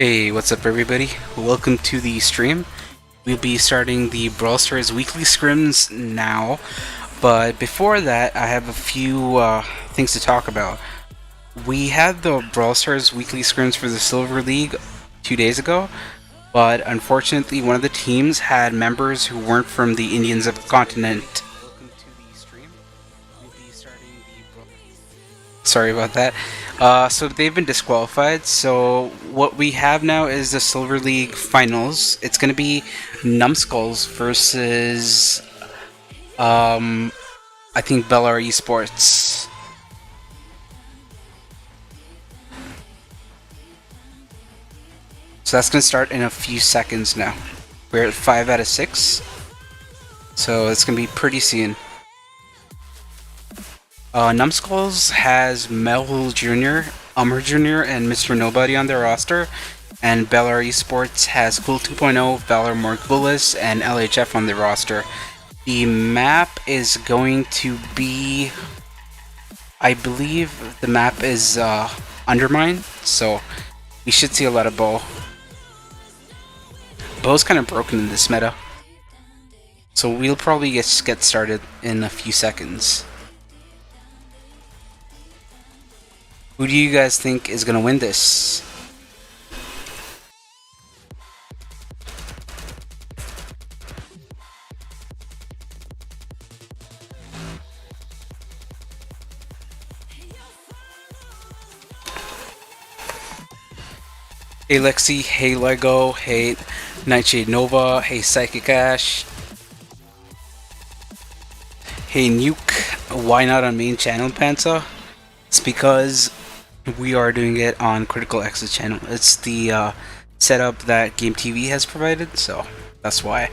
Hey, what's up everybody? Welcome to the stream. We'll be starting the Brawl Stars weekly scrims now, but before that I have a few things to talk about. We had the Brawl Stars weekly scrims for the Silver League 2 days ago, but unfortunately one of the teams had members who weren't from the Indian subcontinent. Welcome to the stream. We'll be starting the Sorry about that. So they've been disqualified. So what we have now is the Silver League finals. It's going to be Numbskulls versus, I think Bellar Esports. So that's going to start in a few seconds now. We're at 5 out of 6. So it's going to be pretty soon. Numbskulls has Melville Jr., Umar Jr., and Mr. Nobody on their roster, and Bellar Esports has Cool 2.0, Valor Morgulis, and LHF on their roster. The map is going to be, I believe the map is Undermine, so we should see a lot of Bo. Bo's kind of broken in this meta, so we'll probably just get started in a few seconds. Who do you guys think is going to win this? Hey Lexi, hey Lego, hey Nightshade Nova, hey Psychic Ash, hey Nuke. Why not on main channel, Panza? It's because we are doing it on CriticalX's channel. It's the setup that Game TV has provided, so that's why.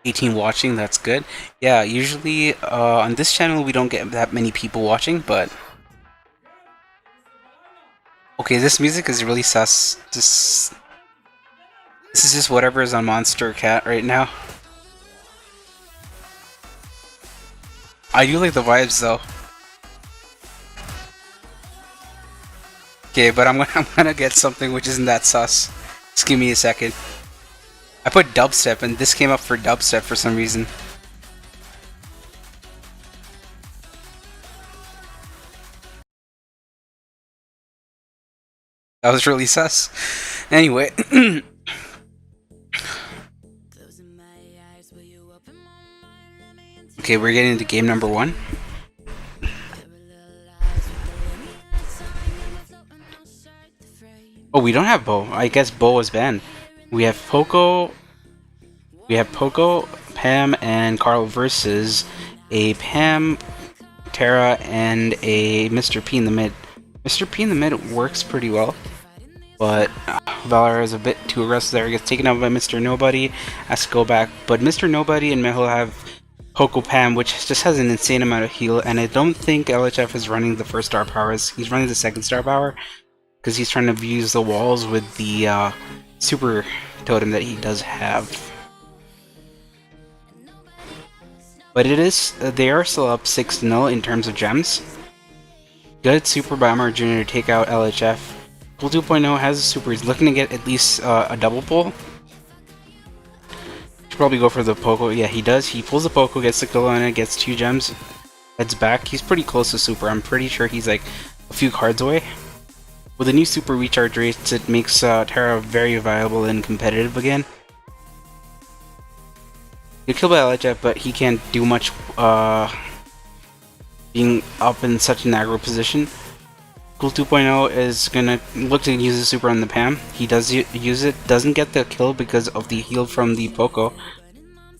"18 watching, that's good." Yeah, usually on this channel we don't get that many people watching, but okay, this music is really sus. This is just whatever is on Monster Cat right now. I do like the vibes though. Okay, but I'm gonna get something which isn't that sus. Just give me a second. I put dubstep and this came up for dubstep for some reason. That was really sus. Anyway. Okay, we're getting into game number 1. Oh, we don't have Bo. I guess Bo was banned. We have Poco, Pam, and Carl versus a Pam, Tara, and a Mr. P in the mid. Mr. P in the mid works pretty well, but Valor is a bit too aggressive there. He gets taken out by Mr. Nobody, has to go back. But Mr. Nobody and Mehul have Poco Pam, which just has an insane amount of heal, and I don't think LHF is running the first star powers. He's running the second star power, because he's trying to use the walls with the super totem that he does have. But they are still up 6-0 in terms of gems. Good super by Umar Jr. to take out LHF. Pool 2.0 has a super. He's looking to get at least a double pull. Should probably go for the Poco. Yeah, he does. He pulls the Poco, gets the kill on it, gets 2 gems, heads back. He's pretty close to super. I'm pretty sure he's like a few cards away. With the new super recharge rates, it makes Tara very viable and competitive again. You're killed by LHF, but he can't do much being up in such an aggro position. Cool 2.0 is gonna look to use the super on the Pam. He does use it, doesn't get the kill because of the heal from the Poco.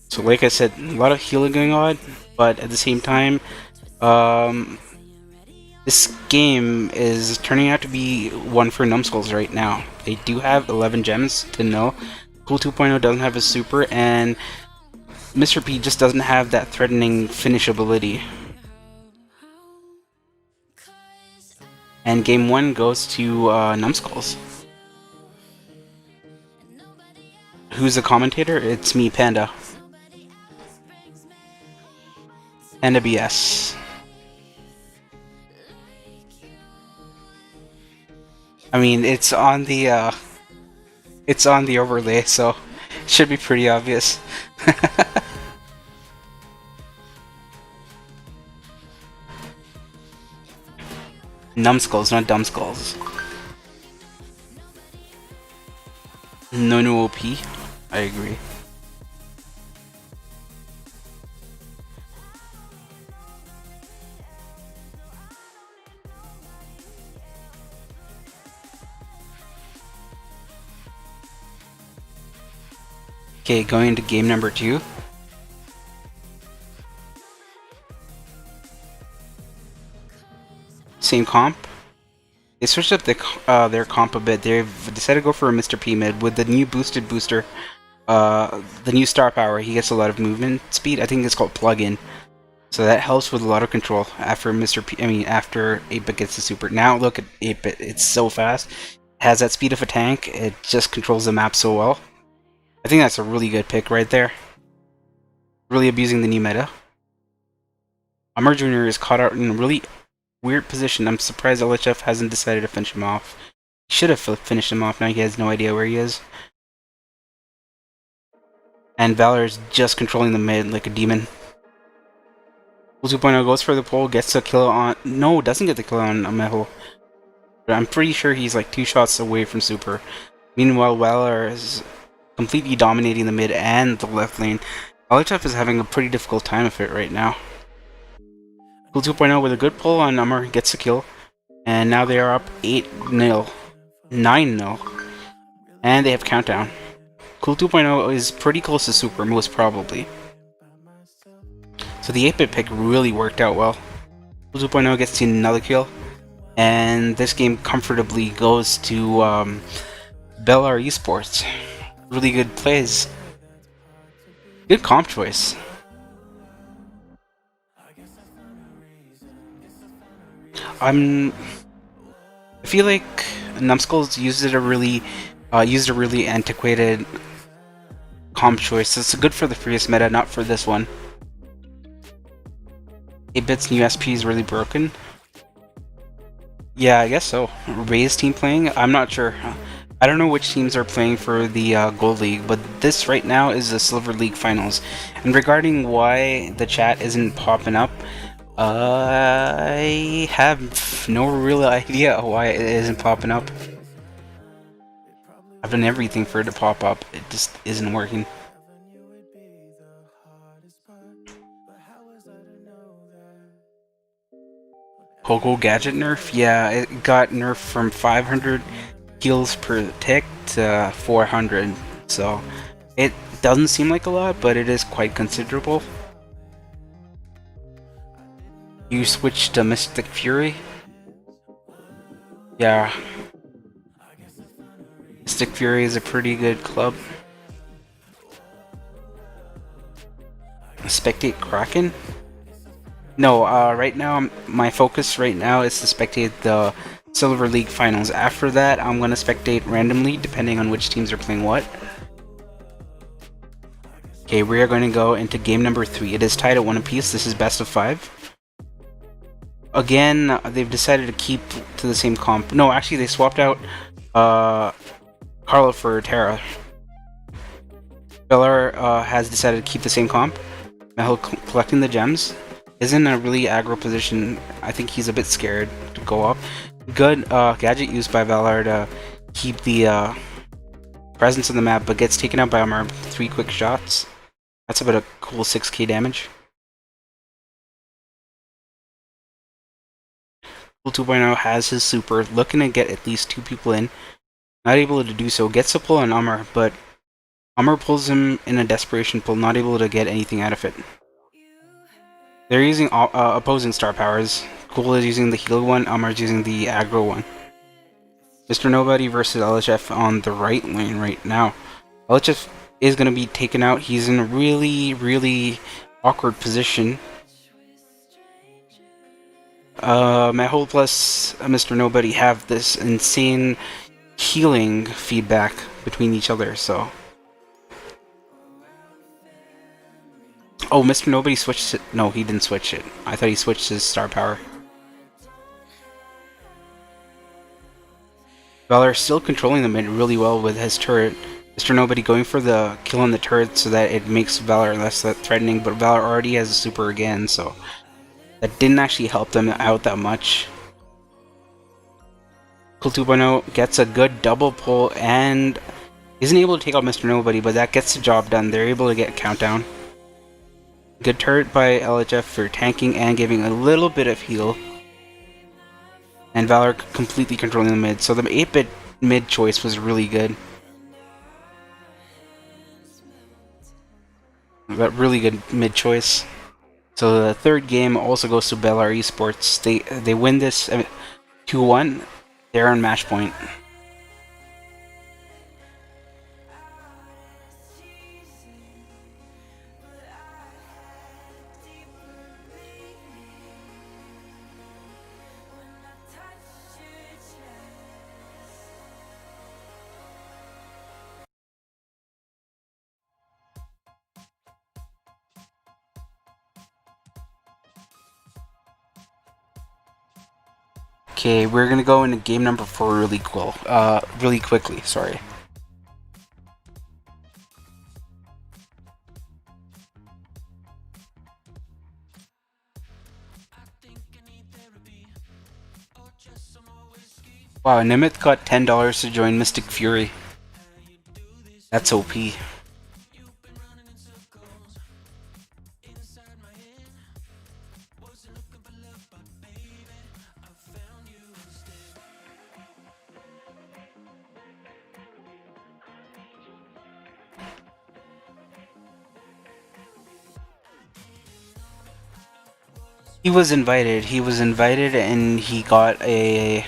So like I said, a lot of healing going on, but at the same time, this game is turning out to be one for Numbskulls right now. They do have 11 gems to know. Cool 2.0 doesn't have a super, and Mr. P just doesn't have that threatening finish ability. And game 1 goes to Numbskulls. Who's the commentator? It's me, Panda. Panda BS. I mean, it's on the overlay, so it should be pretty obvious. Numbskulls, not dumbskulls. No OP. I agree. Okay, going into game number 2. Same comp. They switched up their comp a bit. They've decided to go for a Mr. P mid with the new boosted booster. The new star power. He gets a lot of movement speed. I think it's called plug-in. So that helps with a lot of control after after 8-bit gets the super. Now look at 8-bit. It's so fast. It has that speed of a tank. It just controls the map so well. I think that's a really good pick right there. Really abusing the new meta. Amar Jr. is caught out in a really weird position. I'm surprised LHF hasn't decided to finish him off. He should have finished him off. Now he has no idea where he is. And Valor is just controlling the mid like a demon. 2.0 goes for the pole, gets the kill on... No, doesn't get the kill on Meho. But I'm pretty sure he's like 2 shots away from super. Meanwhile, Valor is completely dominating the mid and the left lane. LHF is having a pretty difficult time of it right now. 2.0 with a good pull on Ummer gets the kill. And now they are up 8-0. 9-0. And they have countdown. Cool 2.0 is pretty close to super, most probably. So the 8-bit pick really worked out well. Cool 2.0 gets to another kill. And this game comfortably goes to Bellar Esports. Really good plays. Good comp choice. I feel like Numbskulls used a really antiquated comp choice. It's good for the previous meta, not for this one. 8-bit's new SP is really broken. Yeah, I guess so. Ray's team playing? I'm not sure. I don't know which teams are playing for the Gold League, but this right now is the Silver League Finals. And regarding why the chat isn't popping up, I have no real idea why it isn't popping up. I've done everything for it to pop up, it just isn't working. Pogo Gadget nerf? Yeah, it got nerfed from 500 heals per tick to 400, so it doesn't seem like a lot, but it is quite considerable. You switch to Mystic Fury? Yeah. Mystic Fury is a pretty good club. Spectate Kraken? No, right now, my focus right now is to spectate the Silver League Finals. After that, I'm going to spectate randomly, depending on which teams are playing what. Okay, we are going to go into game number 3. It is tied at 1 apiece. This is best of 5. Again, they've decided to keep to the same comp. No, actually, they swapped out Carlo for Terra. Bellar has decided to keep the same comp. Meho collecting the gems. Is in a really aggro position. I think he's a bit scared to go up. Good gadget used by Valor to keep the presence on the map, but gets taken out by Umar. 3 quick shots. That's about a cool 6k damage. Cool 2.0 has his super, looking to get at least 2 people in. Not able to do so. Gets a pull on Umar, but Umar pulls him in a desperation pull, not able to get anything out of it. They're using opposing star powers. Cool is using the heal one, Amar's using the aggro one. Mr. Nobody versus LHF on the right lane right now. LHF is going to be taken out. He's in a really awkward position. Mahol plus Mr. Nobody have this insane healing feedback between each other, so. Oh, Mr. Nobody switched it. No, he didn't switch it. I thought he switched his star power. Valor still controlling the mid really well with his turret. Mr. Nobody going for the kill on the turret so that it makes Valor less threatening, but Valor already has a super again, so that didn't actually help them out that much. Cool 2.0 gets a good double pull and isn't able to take out Mr. Nobody, but that gets the job done. They're able to get a countdown. Good turret by LHF for tanking and giving a little bit of heal. And Valor completely controlling the mid, so the 8-bit mid choice was really good. But really good mid choice. So the third game also goes to Belar Esports. They win this 2-1. They're on match point. Okay, we're gonna go into game number 4 really quickly, sorry. Wow, Nimith got $10 to join Mystic Fury. That's OP. He was invited and he got a...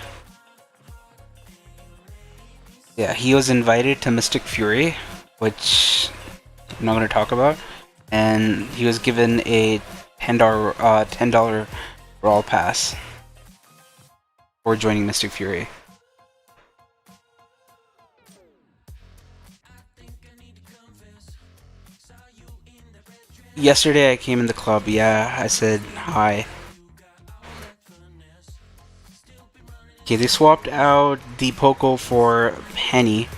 Yeah, he was invited to Mystic Fury, which I'm not going to talk about, and he was given a $10 Brawl Pass for joining Mystic Fury. Yesterday I came in the club, yeah, I said hi. Okay, they swapped out the Poco for Penny,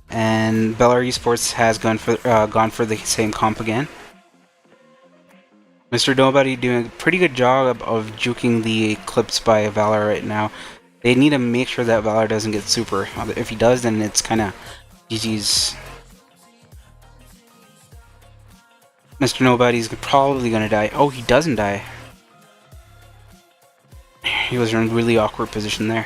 and Belar Esports has gone for the same comp again. Mr. Nobody doing a pretty good job of juking the clips by Valor right now. They need to make sure that Valor doesn't get super. If he does, then it's kind of GG's. Mr. Nobody's probably gonna die. Oh, he doesn't die. He was in a really awkward position there.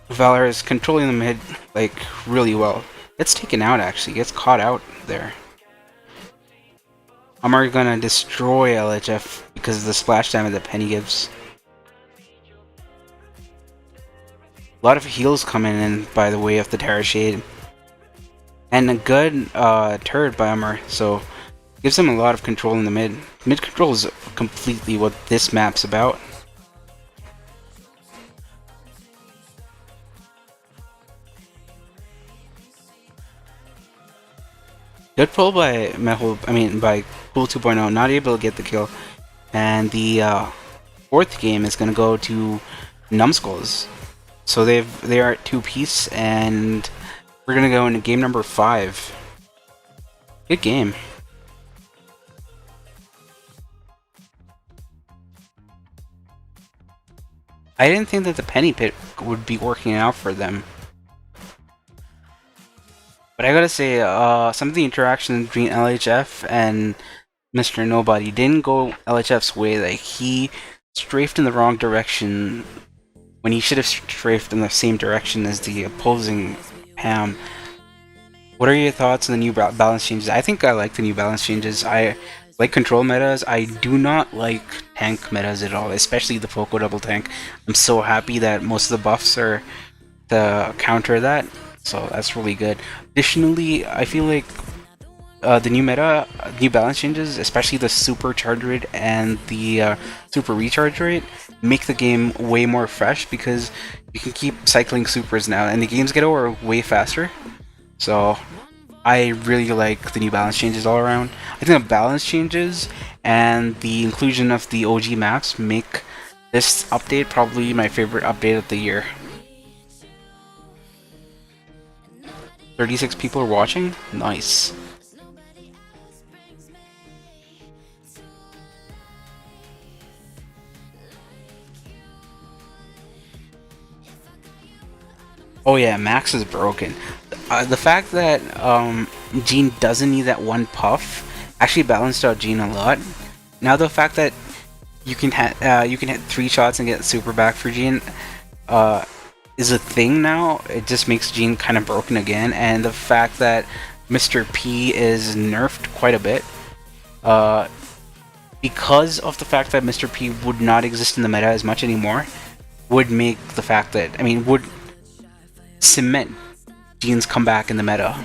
Valor is controlling the mid, like, really well. Gets taken out, actually. Gets caught out there. Amar gonna destroy LHF because of the splash damage that Penny gives. A lot of heals coming in by the way of the Terra Shade. And a good turret by Amar, so gives him a lot of control in the mid. Mid control is completely what this map's about. Good pull by by Cool 2.0, not able to get the kill. And the fourth game is gonna go to Numbskulls. So they are at 2-piece, and we're gonna go into game number 5. Good game. I didn't think that the Penny Pit would be working out for them. But I gotta say, some of the interactions between LHF and Mr. Nobody didn't go LHF's way. Like, he strafed in the wrong direction when he should have strafed in the same direction as the opposing Pam. What are your thoughts on the new balance changes? I think I like the new balance changes. I like control metas. I do not like tank metas at all, especially the Poco double tank. I'm so happy that most of the buffs are to counter that, so that's really good. Additionally, I feel like the new meta, new balance changes, especially the super charge rate and the super recharge rate, make the game way more fresh because you can keep cycling supers now, and the games get over way faster. So I really like the new balance changes all around. I think the balance changes and the inclusion of the OG maps make this update probably my favorite update of the year. 36 people are watching? Nice. Oh yeah, Max is broken. The fact that Jean doesn't need that one puff actually balanced out Jean a lot. Now the fact that you can hit 3 shots and get super back for Jean is a thing now. It just makes Jean kind of broken again, and the fact that Mr. P is nerfed quite a bit because of the fact that Mr. P would not exist in the meta as much anymore would make the fact that would cement Jean's comeback in the meta.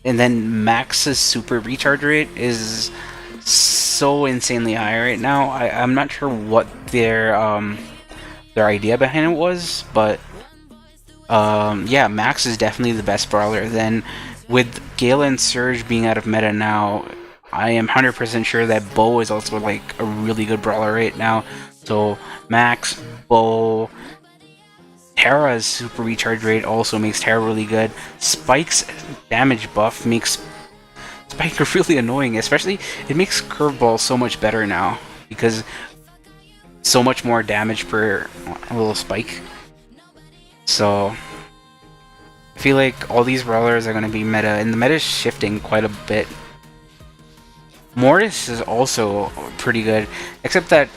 And then Max's super recharge rate is so insanely high right now. I'm not sure what their idea behind it was, but yeah, Max is definitely the best brawler. Then with Gale and Surge being out of meta now, I am 100% sure that Bo is also like a really good brawler right now. So Max, Bo, Terra's super recharge rate also makes Terra really good. Spike's damage buff makes Spike really annoying, especially it makes Curveball so much better now because so much more damage per little Spike. So I feel like all these brawlers are going to be meta, and the meta is shifting quite a bit. Mortis is also pretty good, except that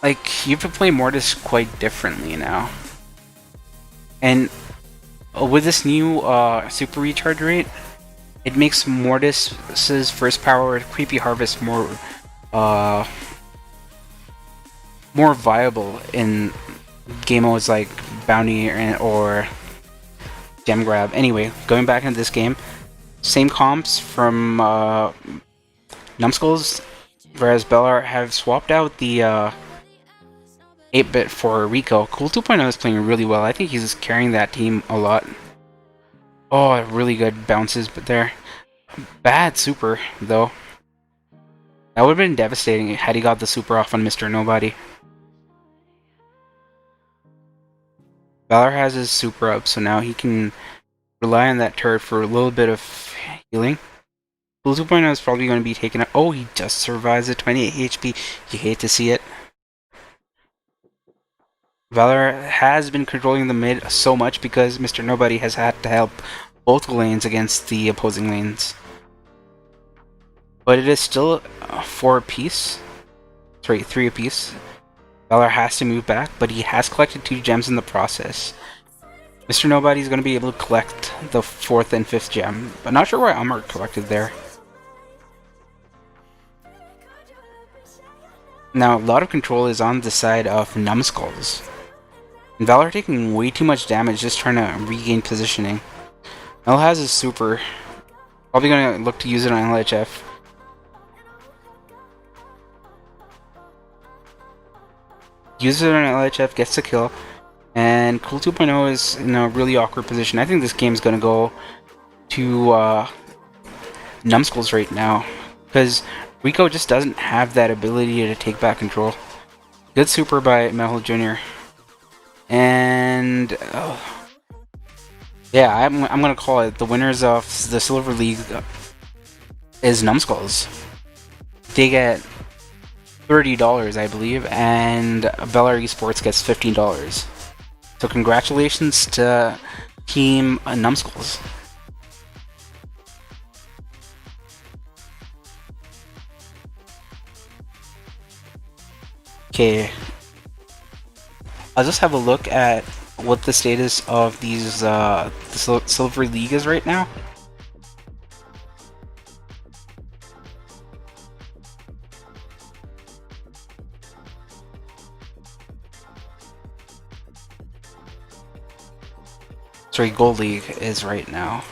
like, you have to play Mortis quite differently now. And with this new super recharge rate, it makes Mortis's first power, Creepy Harvest, more viable in game modes like Bounty or Gem Grab. Anyway, going back into this game, same comps from Numbskulls, whereas Bellar have swapped out the 8-bit for Rico. Cool 2.0 is playing really well. I think he's carrying that team a lot. Oh, really good bounces, but there. Bad super, though. That would have been devastating had he got the super off on Mr. Nobody. Valor has his super up, so now he can rely on that turret for a little bit of healing. Cool 2.0 is probably going to be taken out. Oh, he just survives at 28 HP. You hate to see it. Valor has been controlling the mid so much because Mr. Nobody has had to help both lanes against the opposing lanes. But it is still 4 apiece. Sorry, 3 apiece. Valor has to move back, but he has collected 2 gems in the process. Mr. Nobody is going to be able to collect the 4th and 5th gem, but not sure why Umar collected there. Now, a lot of control is on the side of Numbskulls. And Valor taking way too much damage just trying to regain positioning. Mel has his super. Probably going to look to use it on LHF. Uses it on LHF, gets the kill. And Cool 2.0 is in a really awkward position. I think this game's going to go to Numbskulls right now. Because Rico just doesn't have that ability to take back control. Good super by Mel Jr. And yeah, I'm gonna call it the winners of the Silver League is Numbskulls. They get $30, I believe, and Bellar Esports gets $15. So congratulations to Team Numbskulls. Okay. I'll just have a look at what the status of these the Silver League is right now. Sorry, Gold League is right now.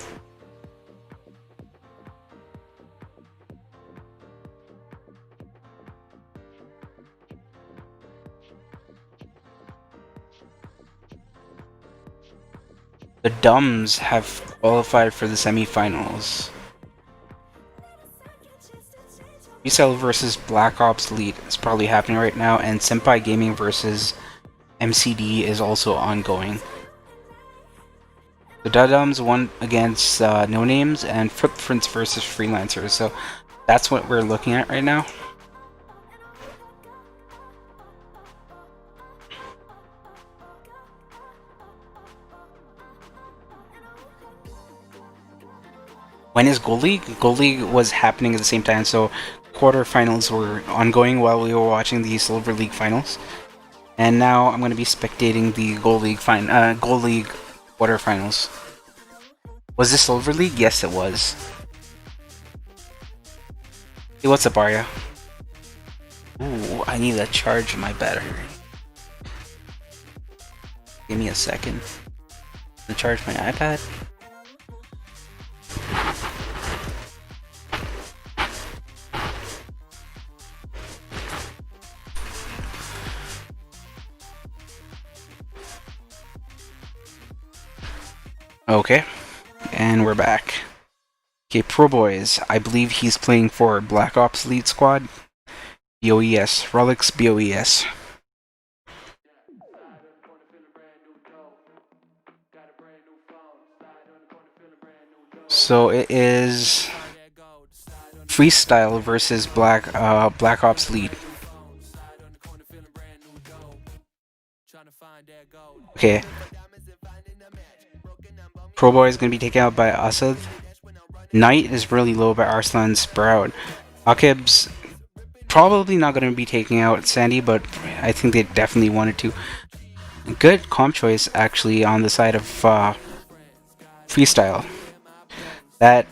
The Dumbs have qualified for the semifinals. Freestyle versus Black Ops Elite is probably happening right now, and Senpai Gaming versus MCD is also ongoing. The Dudums won against No Names and Footprints versus Freelancers, so that's what we're looking at right now. When is Gold League? Gold League was happening at the same time, so quarterfinals were ongoing while we were watching the Silver League finals. And now I'm going to be spectating the Gold League quarterfinals. Was this Silver League? Yes, it was. Hey, what's up, Arya? Ooh, I need to charge my battery. Give me a second to charge my iPad. Okay, and we're back. Okay, Pro Boys. I believe he's playing for Black Ops Elite Squad. BOES. Relics BOES. So it is Freestyle versus Black Ops Elite. Okay. Pro Boy is going to be taken out by Asad. Knight is really low by Arslan Sprout. Akib's probably not going to be taking out Sandy, but I think they definitely wanted to. Good comp choice, actually, on the side of Freestyle. That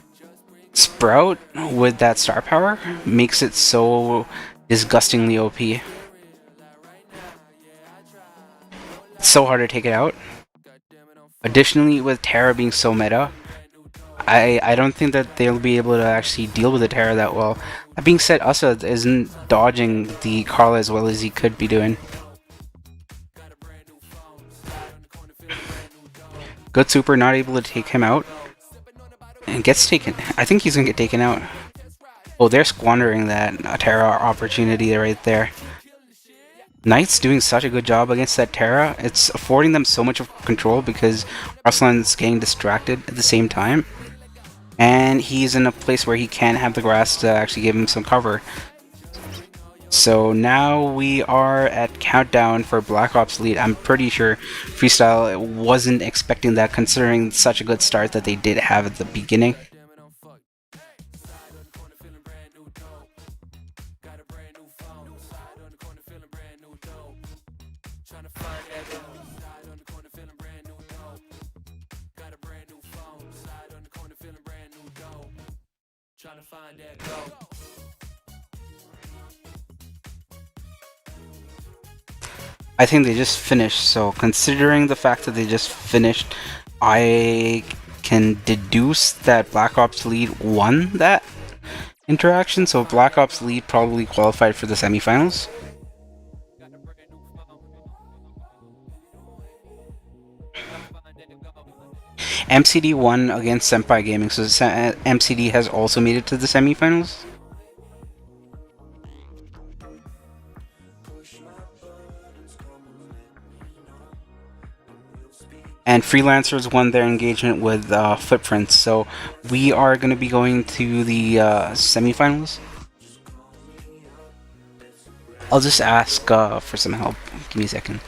Sprout with that star power makes it so disgustingly OP. It's so hard to take it out. Additionally, with Terra being so meta, I don't think that they'll be able to actually deal with the Terra that well. That being said, Asad isn't dodging the Carla as well as he could be doing. Good Super not able to take him out. And gets taken. I think he's gonna get taken out. Oh, they're squandering that Terra opportunity right there. Knight's doing such a good job against that Terra. It's affording them so much of control because Arslan's getting distracted at the same time. And he's in a place where he can have the grass to actually give him some cover. So now we are at countdown for Black Ops Elite. I'm pretty sure Freestyle wasn't expecting that considering such a good start that they did have at the beginning. I think they just finished, so considering the fact that they just finished, I can deduce that Black Ops Elite won that interaction, so Black Ops Elite probably qualified for the semifinals. MCD won against Senpai Gaming, so MCD has also made it to the semifinals. And Freelancers won their engagement with Footprints, so we are going to be going to the semifinals. I'll just ask for some help. Give me a second.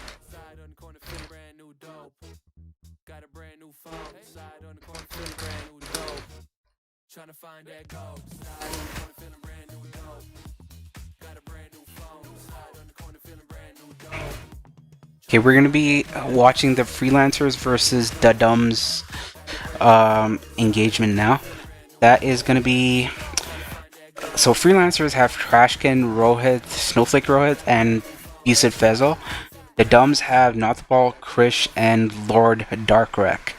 Okay, we're gonna be watching the Freelancers versus the Dumbs engagement now. That is gonna be so Freelancers have Trashkin, Rohit, Snowflake Rohit, and Yusuf Fezel. The Dumbs have Nothball, Krish, and Lord Darkrek.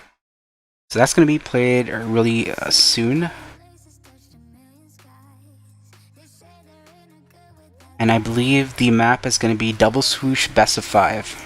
So that's gonna be played really soon. And I believe the map is gonna be Double Swoosh Best of 5.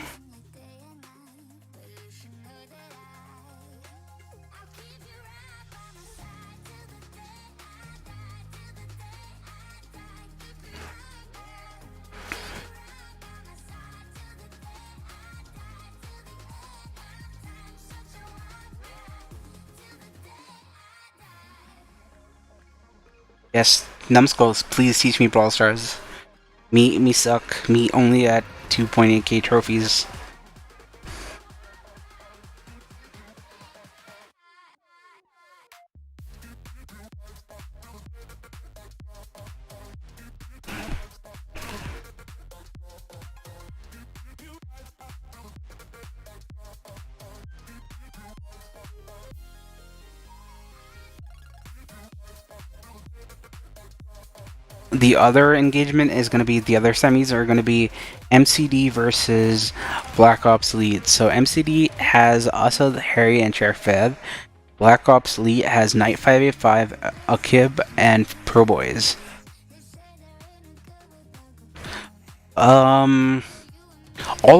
Yes, numbskulls, please teach me Brawl Stars. Me suck. Me only at 2.8k trophies. The other engagement is going to be, the other semis are going to be MCD versus Black Ops Elite. So MCD has Asad, Harry, and Sheriff Fed. Black Ops Elite has Knight 585, Akib, and Pro Boys. All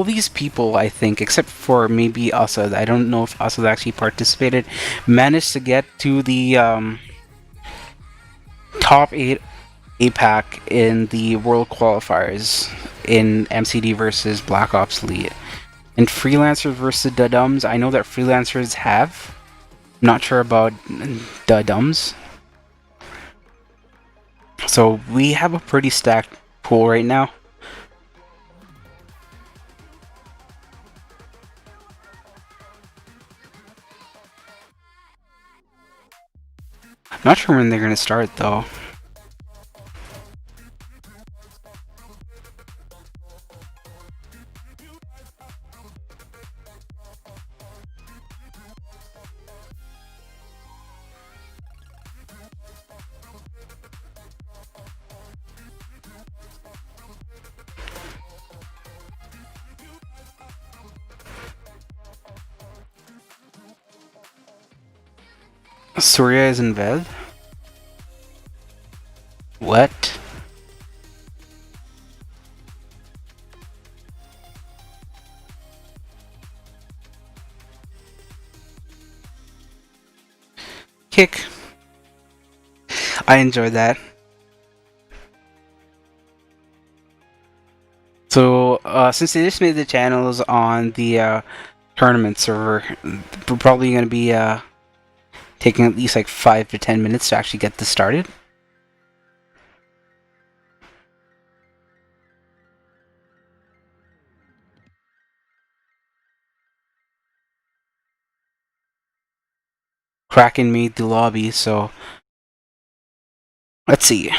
these people, I think, except for maybe Asad, I don't know if Asad actually participated, managed to get to the top 8 APAC in the World Qualifiers in MCD versus Black Ops Elite. And Freelancers versus Dudums, I know that Freelancers have. I'm not sure about Dudums. So we have a pretty stacked pool right now. Not sure when they're gonna start though. Surya is in bed. What? Kick. I enjoyed that. So, since they just made the channels on the tournament server, we're probably going to be taking at least like 5 to 10 minutes to actually get this started. Kraken made the lobby, so let's see.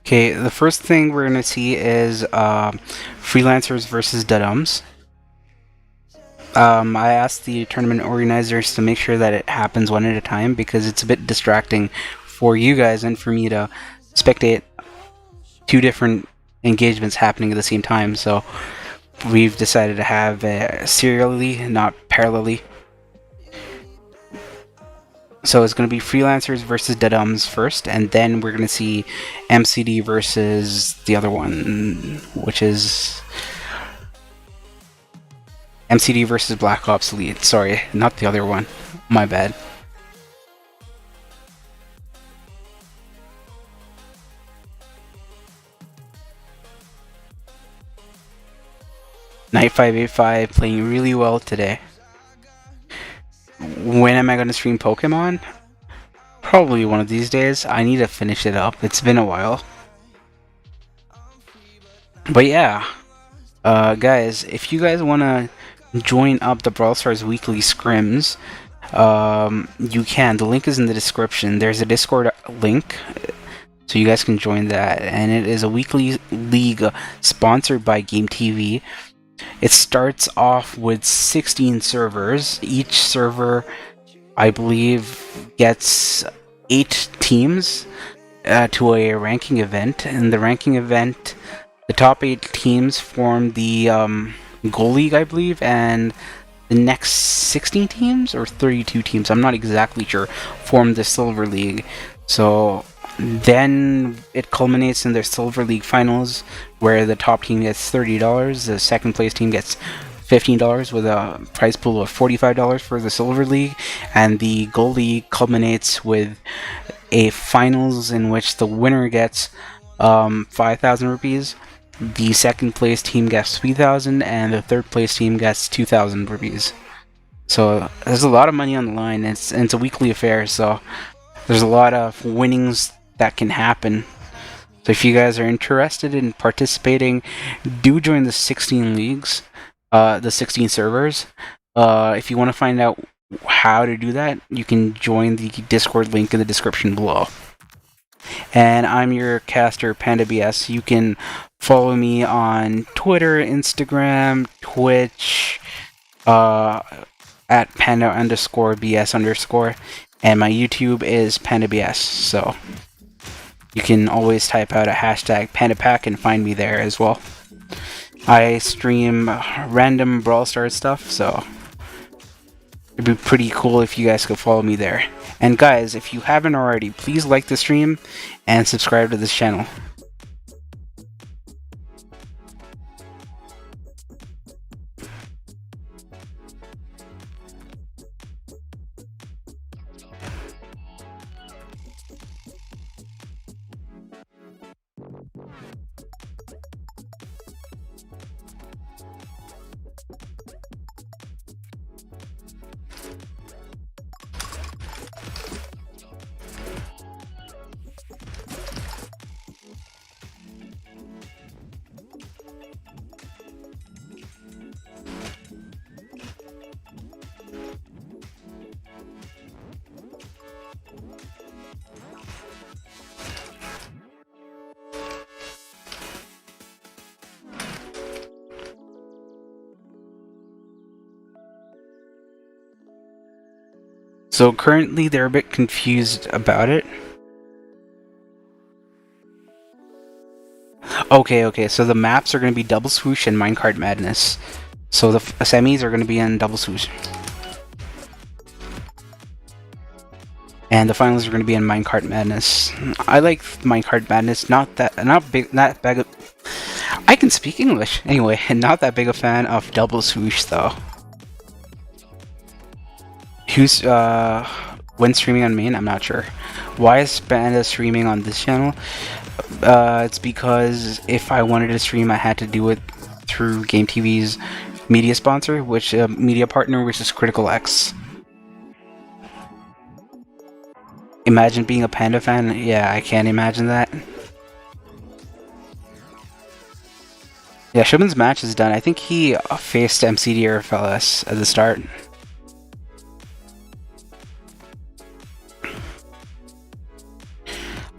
Okay, the first thing we're gonna see is freelancers versus Dudums. I asked the tournament organizers to make sure that it happens one at a time because it's a bit distracting for you guys and for me to spectate two different engagements happening at the same time. So we've decided to have serially, not parallelly. So it's going to be freelancers versus Dudums first, and then we're going to see MCD versus the other one, which is MCD versus Black Ops Elite. Sorry, not the other one. My bad. Knight 585 playing really well today. When am I going to stream Pokemon? Probably one of these days. I need to finish it up. It's been a while. But yeah, guys, if you guys want to join up the Brawl Stars weekly scrims, you can. The link is in the description. There's a Discord link, so you guys can join that. And it is a weekly league sponsored by Game TV. It starts off with 16 servers. Each server, I believe, gets 8 teams to a ranking event. In the ranking event, the top 8 teams form the Gold League, I believe, and the next 16 teams or 32 teams, I'm not exactly sure, form the Silver League. So then it culminates in their Silver League finals, where the top team gets $30, the second place team gets $15 with a prize pool of $45 for the Silver League, and the Gold League culminates with a finals in which the winner gets 5,000 rupees, the second place team gets 3,000, and the third place team gets 2,000 rupees. So there's a lot of money on the line. It's a weekly affair, so there's a lot of winnings that can happen. So if you guys are interested in participating, do join the 16 leagues, the 16 servers. If you want to find out how to do that, you can join the Discord link in the description below. And I'm your caster, PandaBS. You can follow me on Twitter, Instagram, Twitch, at panda_bs_, and my YouTube is PandaBS. So you can always type out a hashtag PandaPack and find me there as well. I stream random Brawl Stars stuff, so it'd be pretty cool if you guys could follow me there. And guys, if you haven't already, please like the stream and subscribe to this channel. So currently they're a bit confused about it. Okay, so the maps are going to be Double Swoosh and Minecart Madness. So the semis are going to be in Double Swoosh. And the finals are going to be in Minecart Madness. I like Minecart Madness, not big. I can speak English anyway, and not that big a fan of Double Swoosh though. Who's when streaming on main? I'm not sure. Why is Panda streaming on this channel? It's because if I wanted to stream, I had to do it through Game TV's media sponsor, which media partner, which is CriticalX. Imagine being a Panda fan. Yeah, I can't imagine that. Yeah, Shubin's match is done. I think he faced MCD or FLS at the start.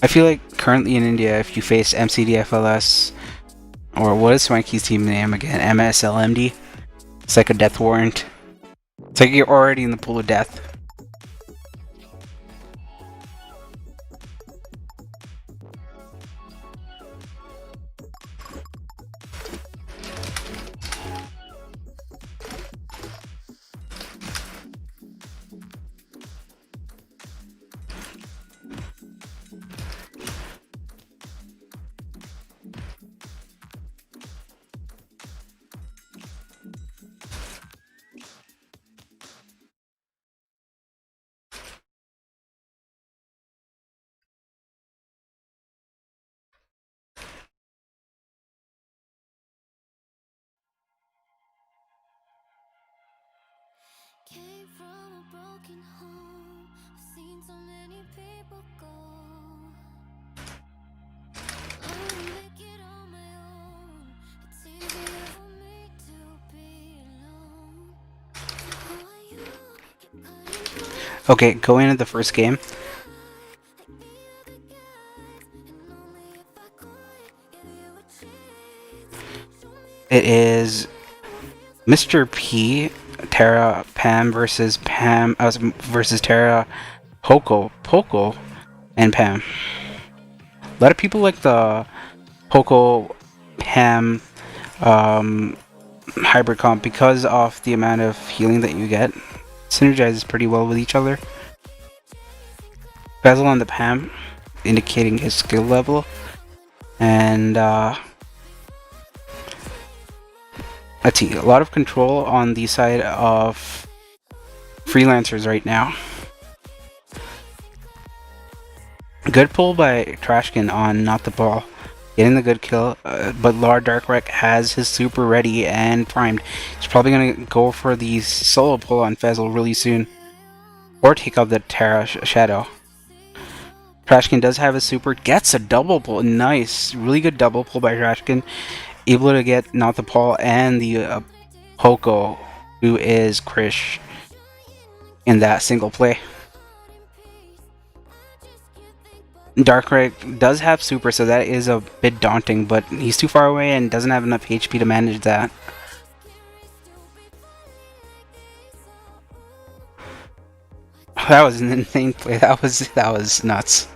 I feel like currently in India, if you face MCD, FLS, or what is Swanky's team name again? MSLMD? It's like a death warrant. It's like you're already in the pool of death. Came from a broken home. I've seen so many people go. I wanna make it on my own. It's easier for me to be alone. Who are you? Keep cutting through. Okay, going into the first game. Like the other guys, and only if I could give you a chance. Show me It is Mr. P, Terra, Pam versus Terra, Poco, and Pam. A lot of people like the Poco, Pam, hybrid comp because of the amount of healing that you get. Synergizes pretty well with each other. Bezel on the Pam, indicating his skill level. And let's see, a lot of control on the side of freelancers right now. Good pull by Trashkin on Not the Ball, getting the good kill, but Lord Darkwreck has his super ready and primed. He's probably going to go for the solo pull on Fezzle really soon, or take out the Terra Shadow. Trashkin does have a super, gets a double pull, nice, really good double pull by Trashkin, able to get Not the Ball and the Poco, who is Krish, in that single play. Darkrai does have super, so that is a bit daunting, but he's too far away and doesn't have enough HP to manage that. That was an insane play. That was nuts.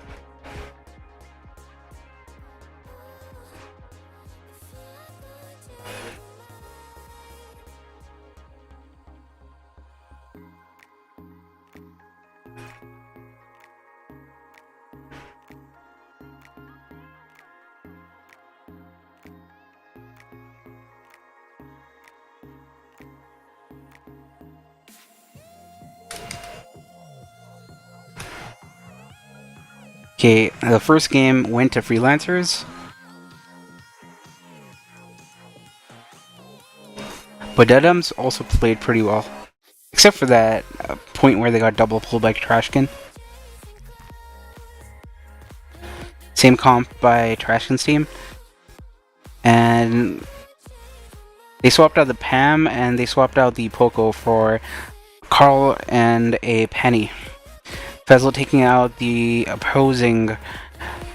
Okay, the first game went to freelancers, but Dedums also played pretty well, except for that point where they got double pulled by Trashkin. Same comp by Trashkin's team, and they swapped out the Pam and they swapped out the Poco for Carl and a Penny. Fezzle taking out the opposing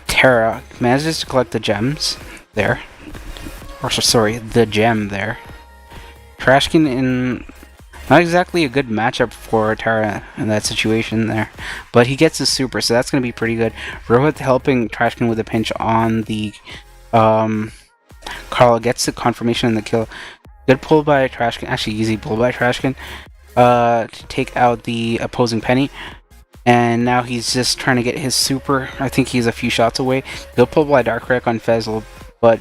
Terra, manages to collect the gems there. Or sorry, the gem there. Trashkin in not exactly a good matchup for Terra in that situation there. But he gets his super, so that's going to be pretty good. Rohit helping Trashkin with a pinch on the Carl, gets the confirmation and the kill. Good pull by Trashkin, actually easy pull by Trashkin to take out the opposing Penny. And now he's just trying to get his super. I think he's a few shots away. Good pull by Darkwreck on Fezzle, but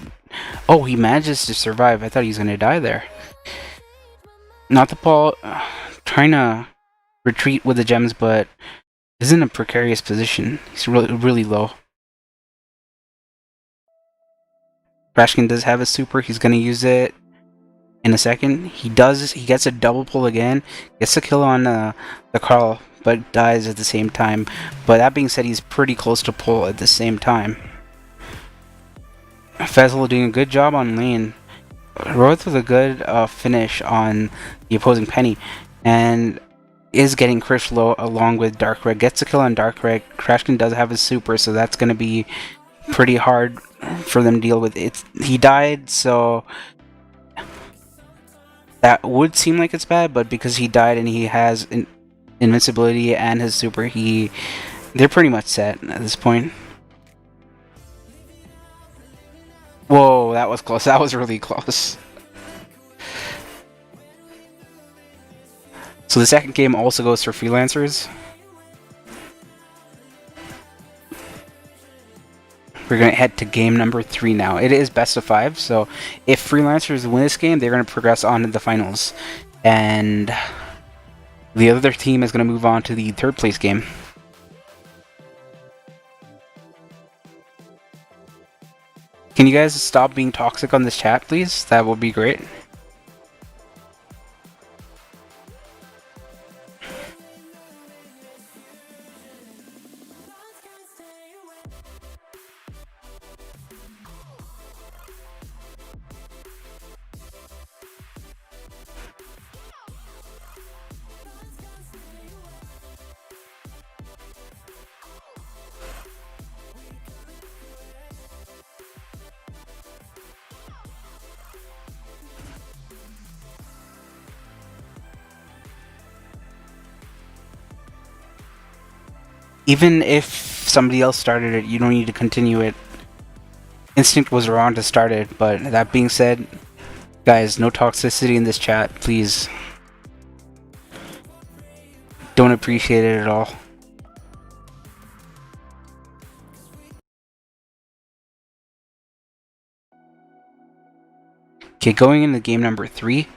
oh, he manages to survive. I thought he was going to die there. Not the ball, trying to retreat with the gems, but is in a precarious position. He's really low. Trashkin does have a super. He's going to use it in a second. He does. He gets a double pull again. Gets a kill on the Carl, but dies at the same time. But that being said, he's pretty close to pull at the same time. Fezzle doing a good job on lane. Roth with a good finish on the opposing Penny, and is getting Krish low along with Darkreg. Gets a kill on Darkreg. Trashkin does have his super, so that's going to be pretty hard for them to deal with. He died, so that would seem like it's bad, but because he died and he has invincibility and his super, they're pretty much set at this point. Whoa, that was close. That was really close. So the second game also goes for freelancers. We're going to head to game number 3 now. It is best of 5, so if freelancers win this game, they're going to progress on to the finals. And the other team is going to move on to the third place game. Can you guys stop being toxic on this chat, please? That would be great. Even if somebody else started it, you don't need to continue it. Instinct was wrong to start it, but that being said, Guys, no toxicity in this chat, please. Don't appreciate it at all. Okay, going into game number 3.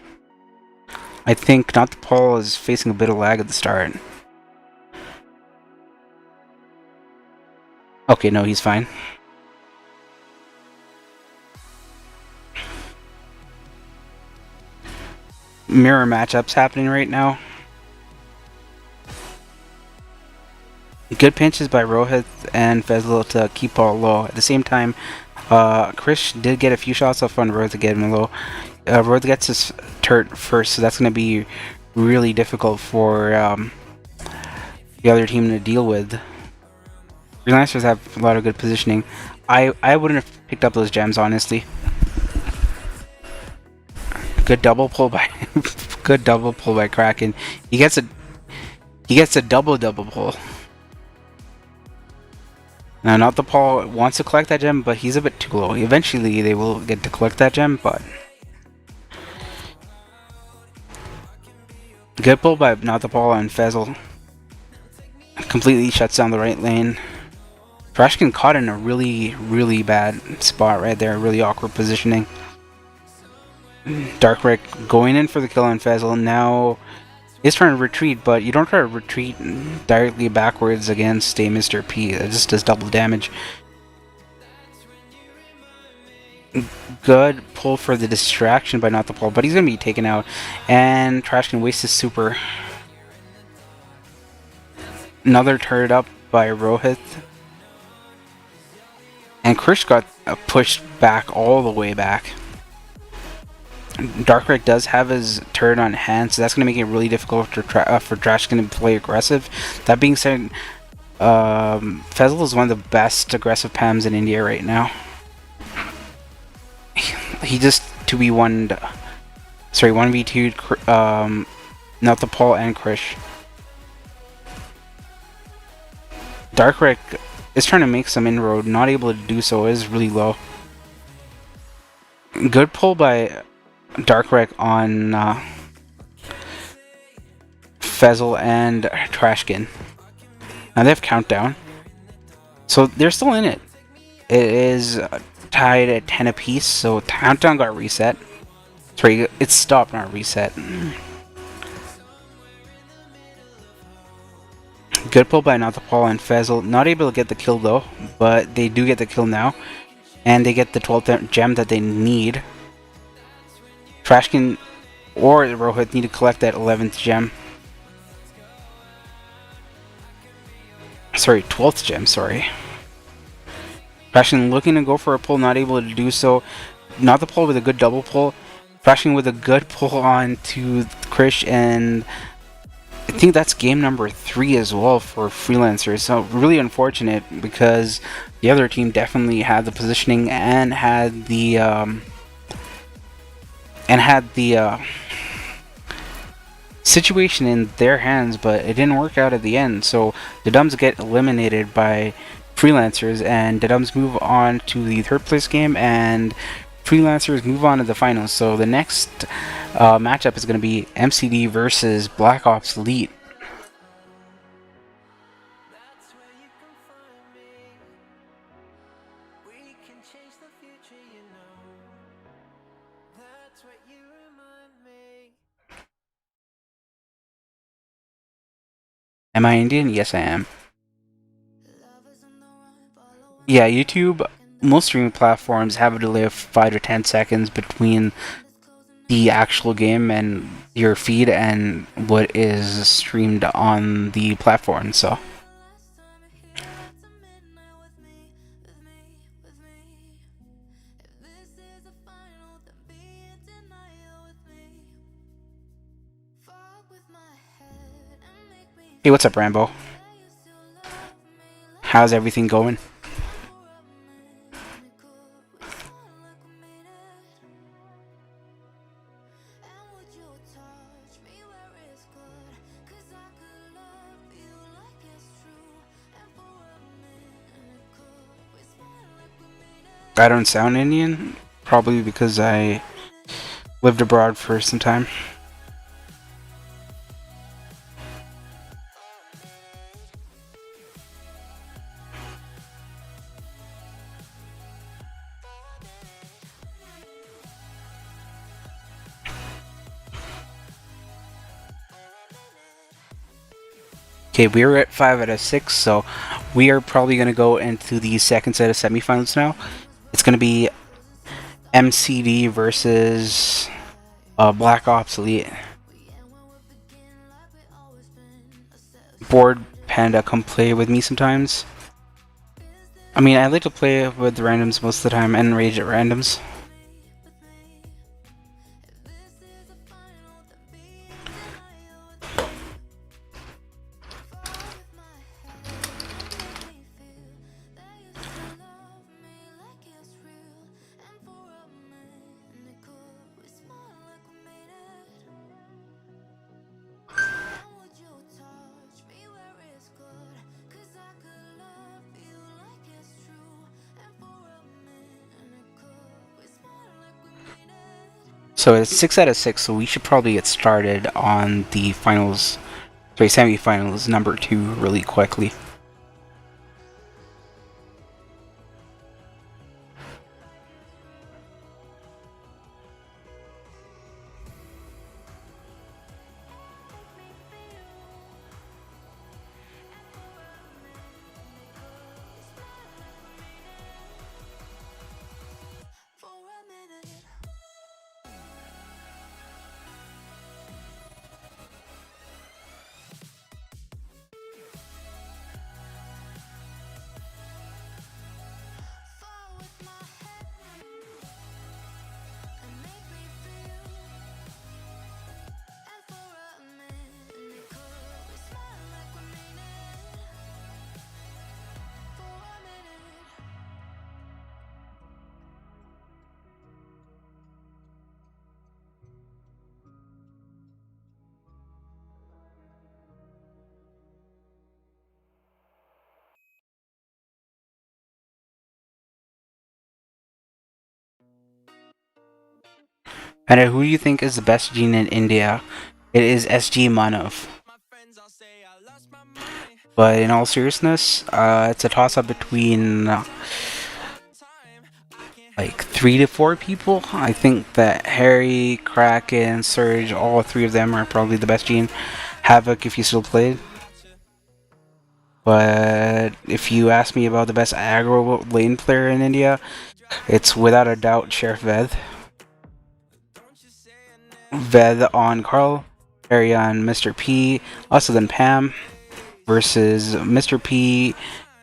I think Not the Paul is facing a bit of lag at the start. Okay, no, he's fine. Mirror matchups happening right now. Good pinches by Rohit and Fezlo to keep Paul low. At the same time, Krish did get a few shots off on Rohit to get him low. Rohit gets his turret first, so that's going to be really difficult for the other team to deal with. Freelancers have a lot of good positioning. I wouldn't have picked up those gems, honestly. Good double pull by good double pull by Kraken. He gets a double pull. Now, Not the Paul wants to collect that gem, but he's a bit too low. Eventually, they will get to collect that gem, but good pull by Not the Paul and Fezzle. Completely shuts down the right lane. Trashkin caught in a really bad spot right there. Really awkward positioning. Dark going in for the kill on Fezzle. Now is trying to retreat, but you don't try to retreat directly backwards against a Mr. P. It just does double damage. Good pull for the distraction by Not the Paul, but he's going to be taken out. And Trash can waste his super. Another turret up by Rohit. And Krish got pushed back all the way back. Darkreck does have his turret on hand, so that's going to make it really difficult for Trashkin to play aggressive. That being said, Fezzle is one of the best aggressive PAMs in India right now. He just 2v1'd, sorry, 1v2'd Not the Paul and Krish. Darkreck is trying to make some inroad, not able to do so, is really low. Good pull by Darkreck on Fezzle and Trashkin. Now they have countdown, so they're still in it. It is tied at 10 apiece, so countdown got reset. Sorry, it's stopped, not reset. Good pull by Not the Paul and Fezzle. Not able to get the kill though, but they do get the kill now, and they get the 12th gem that they need. Trashkin or Rohit need to collect that 11th gem. Sorry, 12th gem, sorry. Trashkin looking to go for a pull, not able to do so. Not the pull with a good double pull. Trashkin with a good pull on to Krish, and I think that's game number 3 as well for Freelancers. So really unfortunate, because the other team definitely had the positioning and had the situation in their hands, but it didn't work out at the end. So the Dums get eliminated by Freelancers, and the Dums move on to the 3rd place game, and Freelancers move on to the finals. So the next matchup is going to be MCD versus Black Ops Elite. Am I Indian? Yes, I am. Yeah, YouTube, most streaming platforms have a delay of 5 to 10 seconds between the actual game and your feed and what is streamed on the platform, so. Hey, what's up, Rambo? How's everything going? I don't sound Indian, probably because I lived abroad for some time. Okay, we're at 5 out of 6, so we are probably going to go into the second set of semifinals now. It's going to be MCD versus Black Ops Elite. Board Panda, come play with me sometimes. I mean, I like to play with randoms most of the time and rage at randoms. So it's 6 out of 6, so we should probably get started on the finals, sorry, semifinals number 2 really quickly. And who do you think is the best gene in India? It is SG Manav. But in all seriousness, it's a toss-up between like 3 to 4 people. I think that Harry, Kraken, Surge, all 3 of them are probably the best gene. Havoc if you still played. But if you ask me about the best aggro lane player in India, it's without a doubt Sheriff Ved. Ved on Carl, Harry on Mr. P, also then Pam versus Mr. P,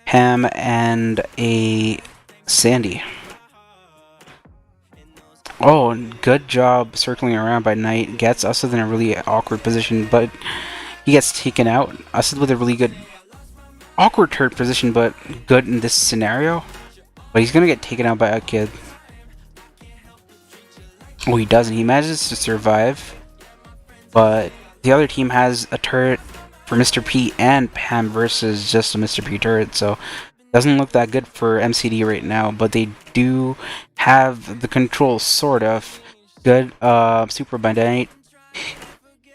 Pam, and a Sandy. Oh, good job circling around by Knight. Gets Usad in a really awkward position, but he gets taken out. Usad with a really good, awkward third position, but good in this scenario. But he's gonna get taken out by a kid. Oh, he doesn't. He manages to survive, but the other team has a turret for Mr. P and Pam versus just a Mr. P turret, so doesn't look that good for MCD right now, but they do have the control, sort of. Good super by Knight.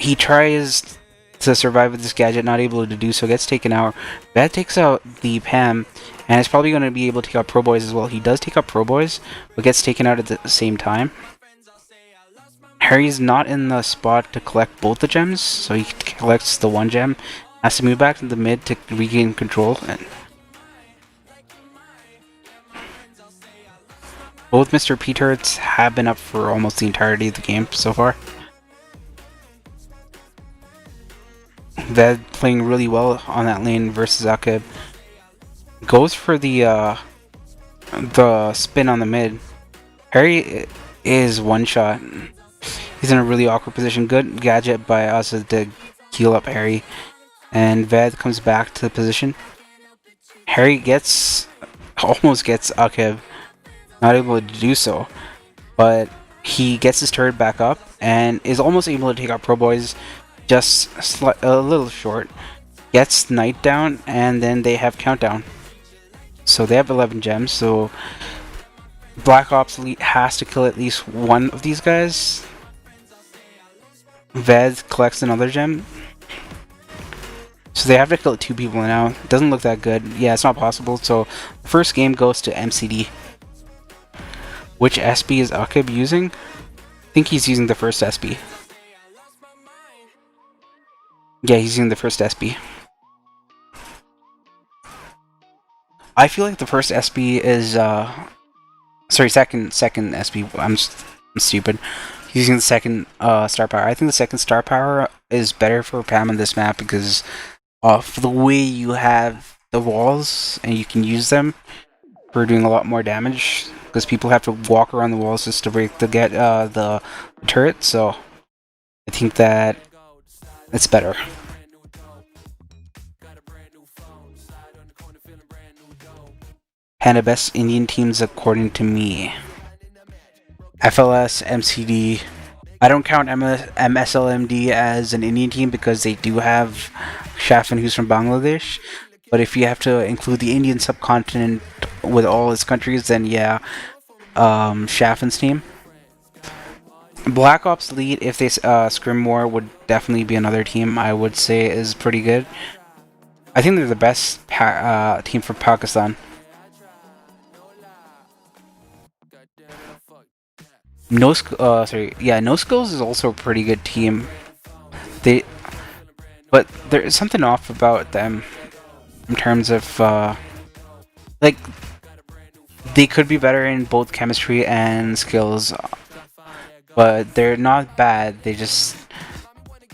He tries to survive with this gadget, not able to do so, gets taken out. That takes out the Pam, and is probably going to be able to take out Pro Boys as well. He does take out Pro Boys, but gets taken out at the same time. Harry's not in the spot to collect both the gems, so he collects the one gem. Has to move back to the mid to regain control. And both Mr. P turrets have been up for almost the entirety of the game so far. Ved playing really well on that lane versus Akib. Goes for the spin on the mid. Harry is one shot. He's in a really awkward position. Good gadget by us to heal up Harry. And Ved comes back to the position. Harry almost gets Akib. Not able to do so. But he gets his turret back up and is almost able to take out Pro Boys. Just a little short. Gets Knight down, and then they have Countdown. So they have 11 gems. So Black Ops Elite has to kill at least one of these guys. Vez collects another gem. So they have to kill 2 people now. It doesn't look that good. Yeah, it's not possible. So the first game goes to MCD. Which SB is Akib using? I think he's using the first SB. Yeah, he's using the first SB. I feel like the first SB is sorry, second SB. I'm stupid. He's using the second star power. I think the second star power is better for Pam on this map because for the way you have the walls and you can use them for doing a lot more damage because people have to walk around the walls just to get the turret. So I think that it's better. Panda best Indian teams according to me. FLS, MCD. I don't count MSLMD as an Indian team because they do have Shafin who's from Bangladesh. But if you have to include the Indian subcontinent with all its countries, then yeah, Shafin's team. Black Ops Lead, if they scrim more, would definitely be another team I would say is pretty good. I think they're the best team from Pakistan. No Skills is also a pretty good team. But there is something off about them in terms of like they could be better in both chemistry and skills, but they're not bad. They just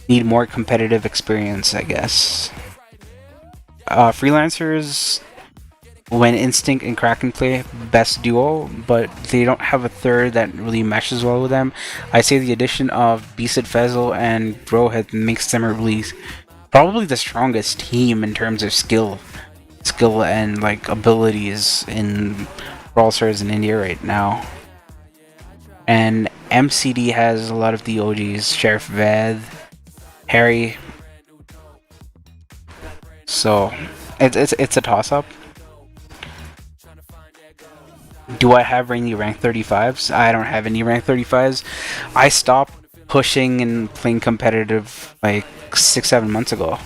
need more competitive experience, I guess. Freelancers, when Instinct and Kraken play, best duo, but they don't have a third that really meshes well with them. I say the addition of BSWS and Brohead makes them probably the strongest team in terms of skill and like abilities in Brawl Stars in India right now. And MCD has a lot of the OGs, Sheriff Ved, Harry. So it's a toss up. Do I have any rank 35s? I don't have any rank 35s. I stopped pushing and playing competitive like 6-7 months ago.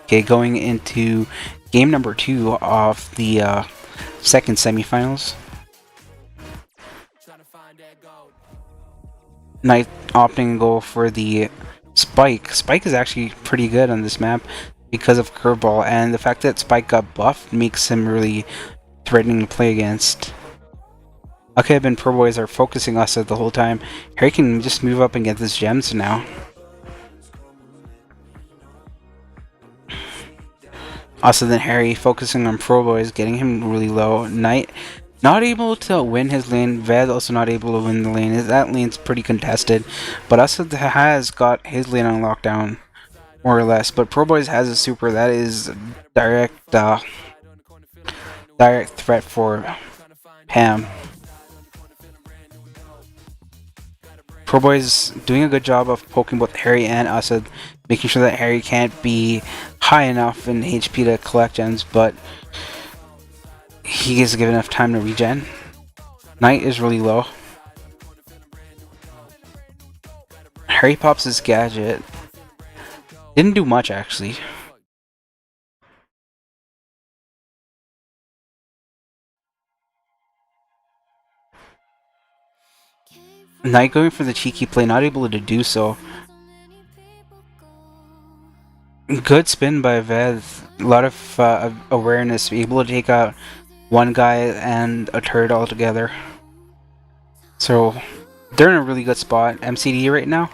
Okay, going into game number 2 of the second semifinals. Knight opting to go for the Spike. Spike is actually pretty good on this map because of Curveball, and the fact that Spike got buffed makes him really threatening to play against. Akib and Pro Boys are focusing us the whole time. Harry can just move up and get his gems now. Also then Harry focusing on Pro Boys, getting him really low. Knight not able to win his lane. Ved also not able to win the lane. That lane's pretty contested. But Asad has got his lane on lockdown, more or less. But Pro Boys has a super that is direct threat for Pam. Pro Boys doing a good job of poking both Harry and Asad, making sure that Harry can't be high enough in HP to collect gems, but he gets given enough time to regen. Knight is really low. Harry pops his gadget. Didn't do much actually. Knight going for the cheeky play, not able to do so. Good spin by Vez. A lot of awareness, able to take out one guy and a turret altogether. So they're in a really good spot, MCD right now.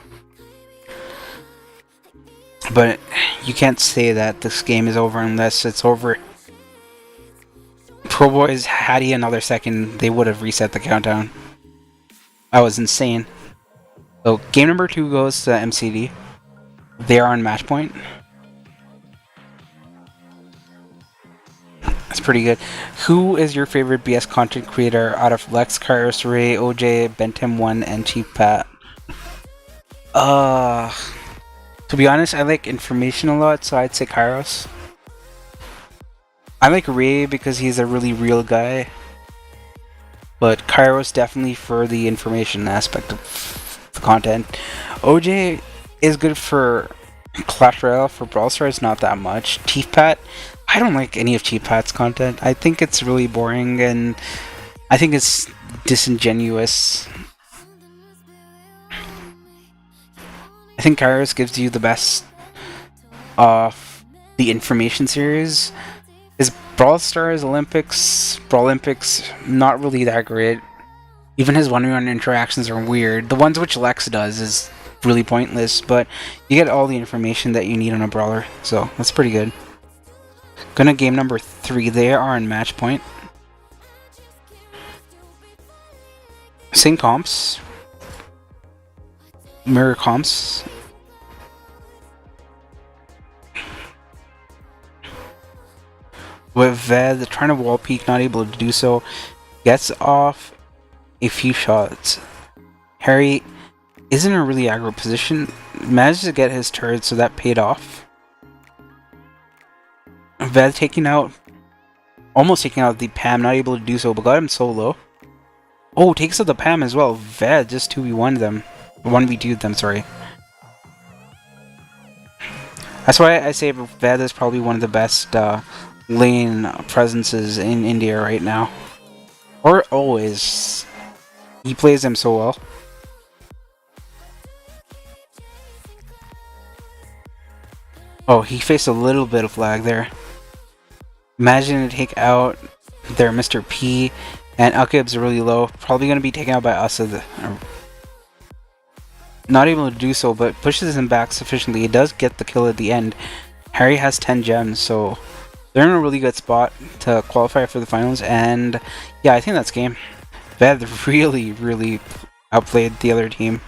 But you can't say that this game is over unless it's over. Pro Boys, had he another second, they would have reset the countdown. That was insane. So game number 2 goes to MCD. They are on match point. That's pretty good. Who is your favorite BS content creator out of Lex, Kairos, Ray, OJ, Bentham1, and Chief Pat? To be honest, I like information a lot, so I'd say Kairos. I like Ray because he's a really real guy. but Kairos definitely for the information aspect of the content. OJ is good for Clash Royale. For Brawl Stars, not that much. Chief Pat, I don't like any of Chief Pat's content. I think it's really boring and I think it's disingenuous. I think Kairos gives you the best of the information series. Is Brawl Stars Brawl Olympics, not really that great. Even his one-on-one interactions are weird. The ones which Lex does is really pointless, but you get all the information that you need on a brawler, so that's pretty good. Gonna game number 3. They are in match point. Same comps. Mirror comps. With Ved trying to wall peek, not able to do so. Gets off a few shots. Harry is in a really aggro position. Managed to get his turret, so that paid off. Ved almost taking out the Pam, not able to do so, but got him so low. Oh, takes out the Pam as well. Ved just 2v1 them. 1v2 them, sorry. That's why I say Ved is probably one of the best lane presences in India right now. Or always. He plays them so well. Oh, he faced a little bit of lag there. Imagine to take out their Mr. P, and Akib's really low. Probably going to be taken out by Asad. Not able to do so, but pushes him back sufficiently. It does get the kill at the end. Harry has 10 gems, so they're in a really good spot to qualify for the finals. And yeah, I think that's game. Ved really, really outplayed the other team.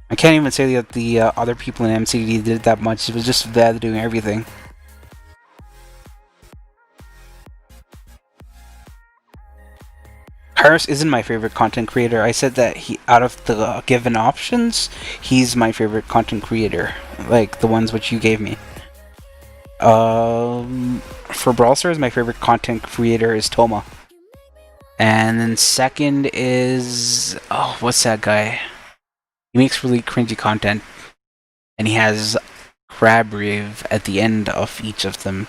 I can't even say that the other people in MCD did that much. It was just Ved doing everything. Kairos isn't my favorite content creator. I said that out of the given options, he's my favorite content creator. Like the ones which you gave me. For Brawl Stars, my favorite content creator is Toma. And then second is... oh, what's that guy? He makes really cringy content. And he has Crab Rave at the end of each of them.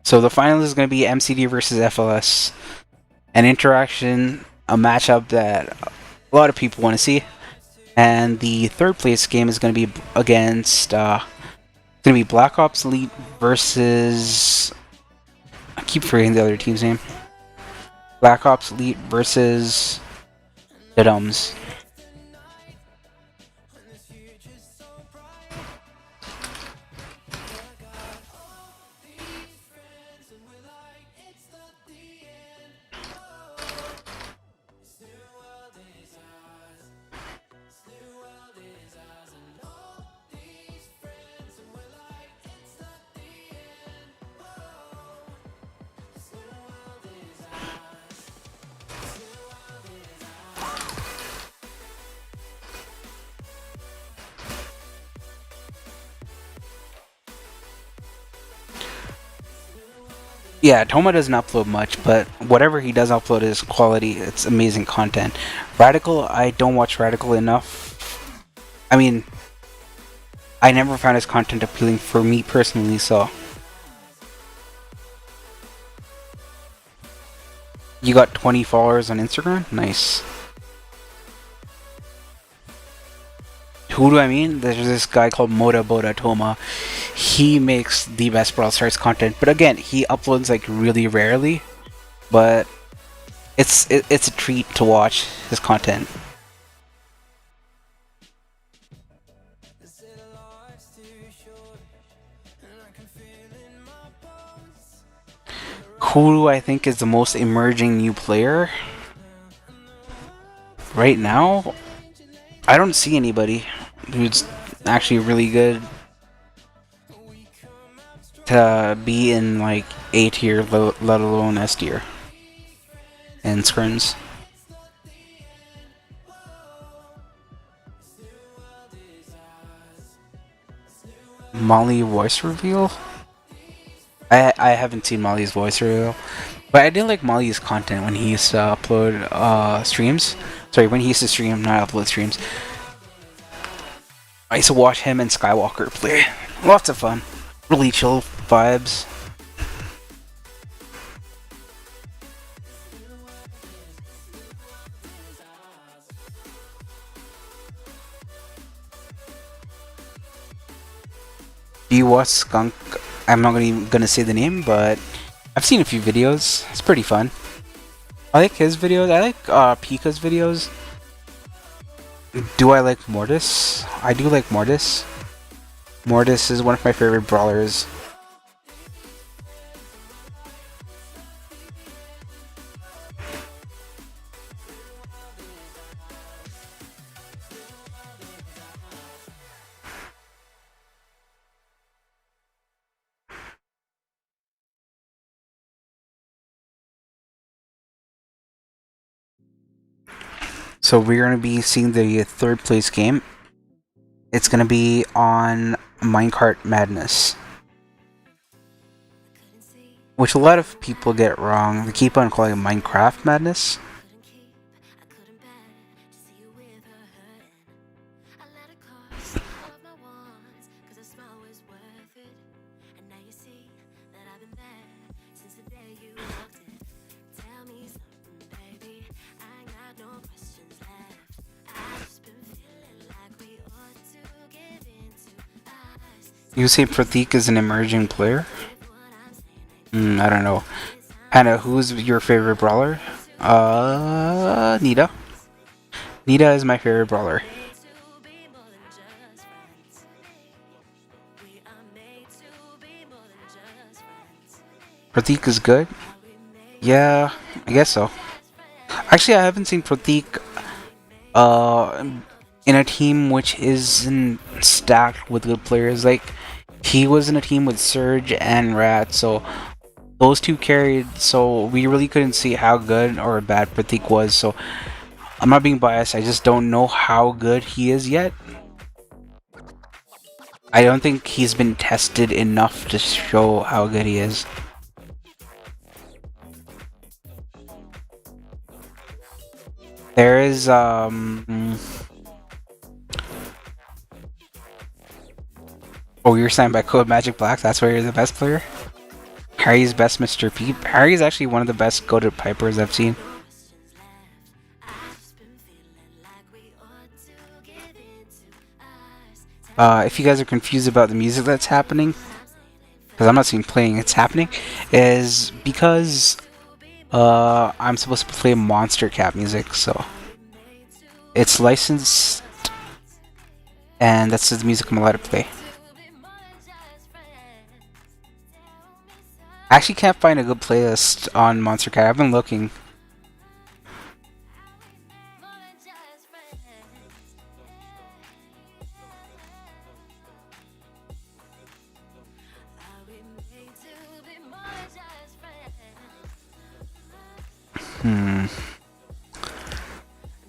So the final is going to be MCD versus FLS. An interaction, a matchup that a lot of people want to see. And the third place game is going to be against... going to be Black Ops Elite versus... I keep forgetting the other team's name. Black Ops Elite versus... the Dumbs. Yeah, Toma doesn't upload much, but whatever he does upload is quality. It's amazing content. Radical, I don't watch Radical enough. I mean, I never found his content appealing for me personally, so... You got 20 followers on Instagram? Nice. Who do I mean? There's this guy called Moda Boda Toma. He makes the best Brawl Stars content, but again, he uploads like really rarely. But it's a treat to watch his content. Who do I think is the most emerging new player? Right now, I don't see anybody who's actually really good to be in like A tier, let alone S tier and scrims. Molly voice reveal? I haven't seen Molly's voice reveal, but I did like Molly's content when he used to upload streams. Sorry, when he used to stream, not upload streams. I used to watch him and Skywalker play. Lots of fun. Really chill vibes. Do you watch Skunk? I'm not gonna say the name, but I've seen a few videos. It's pretty fun. I like his videos. I like Pika's videos. Do I like Mortis? I do like Mortis. Mortis is one of my favorite brawlers. So we're going to be seeing the third place game. It's going to be on Minecart Madness, which a lot of people get wrong. They keep on calling it Minecraft Madness. You say Pratik is an emerging player? I don't know. Hannah, who's your favorite brawler? Nita. Nita is my favorite brawler. Pratik is good? Yeah, I guess so. Actually, I haven't seen Pratik in a team which isn't stacked with good players. Like, he was in a team with Surge and Rat, so those two carried, so we really couldn't see how good or bad Pratik was. So I'm not being biased, I just don't know how good he is yet. I don't think he's been tested enough to show how good he is. There is oh, you're signed by Code Magic Black? That's where you're the best player? Harry's best Mr. P. Harry's actually one of the best goated pipers I've seen. If you guys are confused about the music that's happening, because I'm not seeing playing, it's happening, is because I'm supposed to play Monster Cat music, so it's licensed, and that's the music I'm allowed to play. I actually can't find a good playlist on Monster Cat. I've been looking.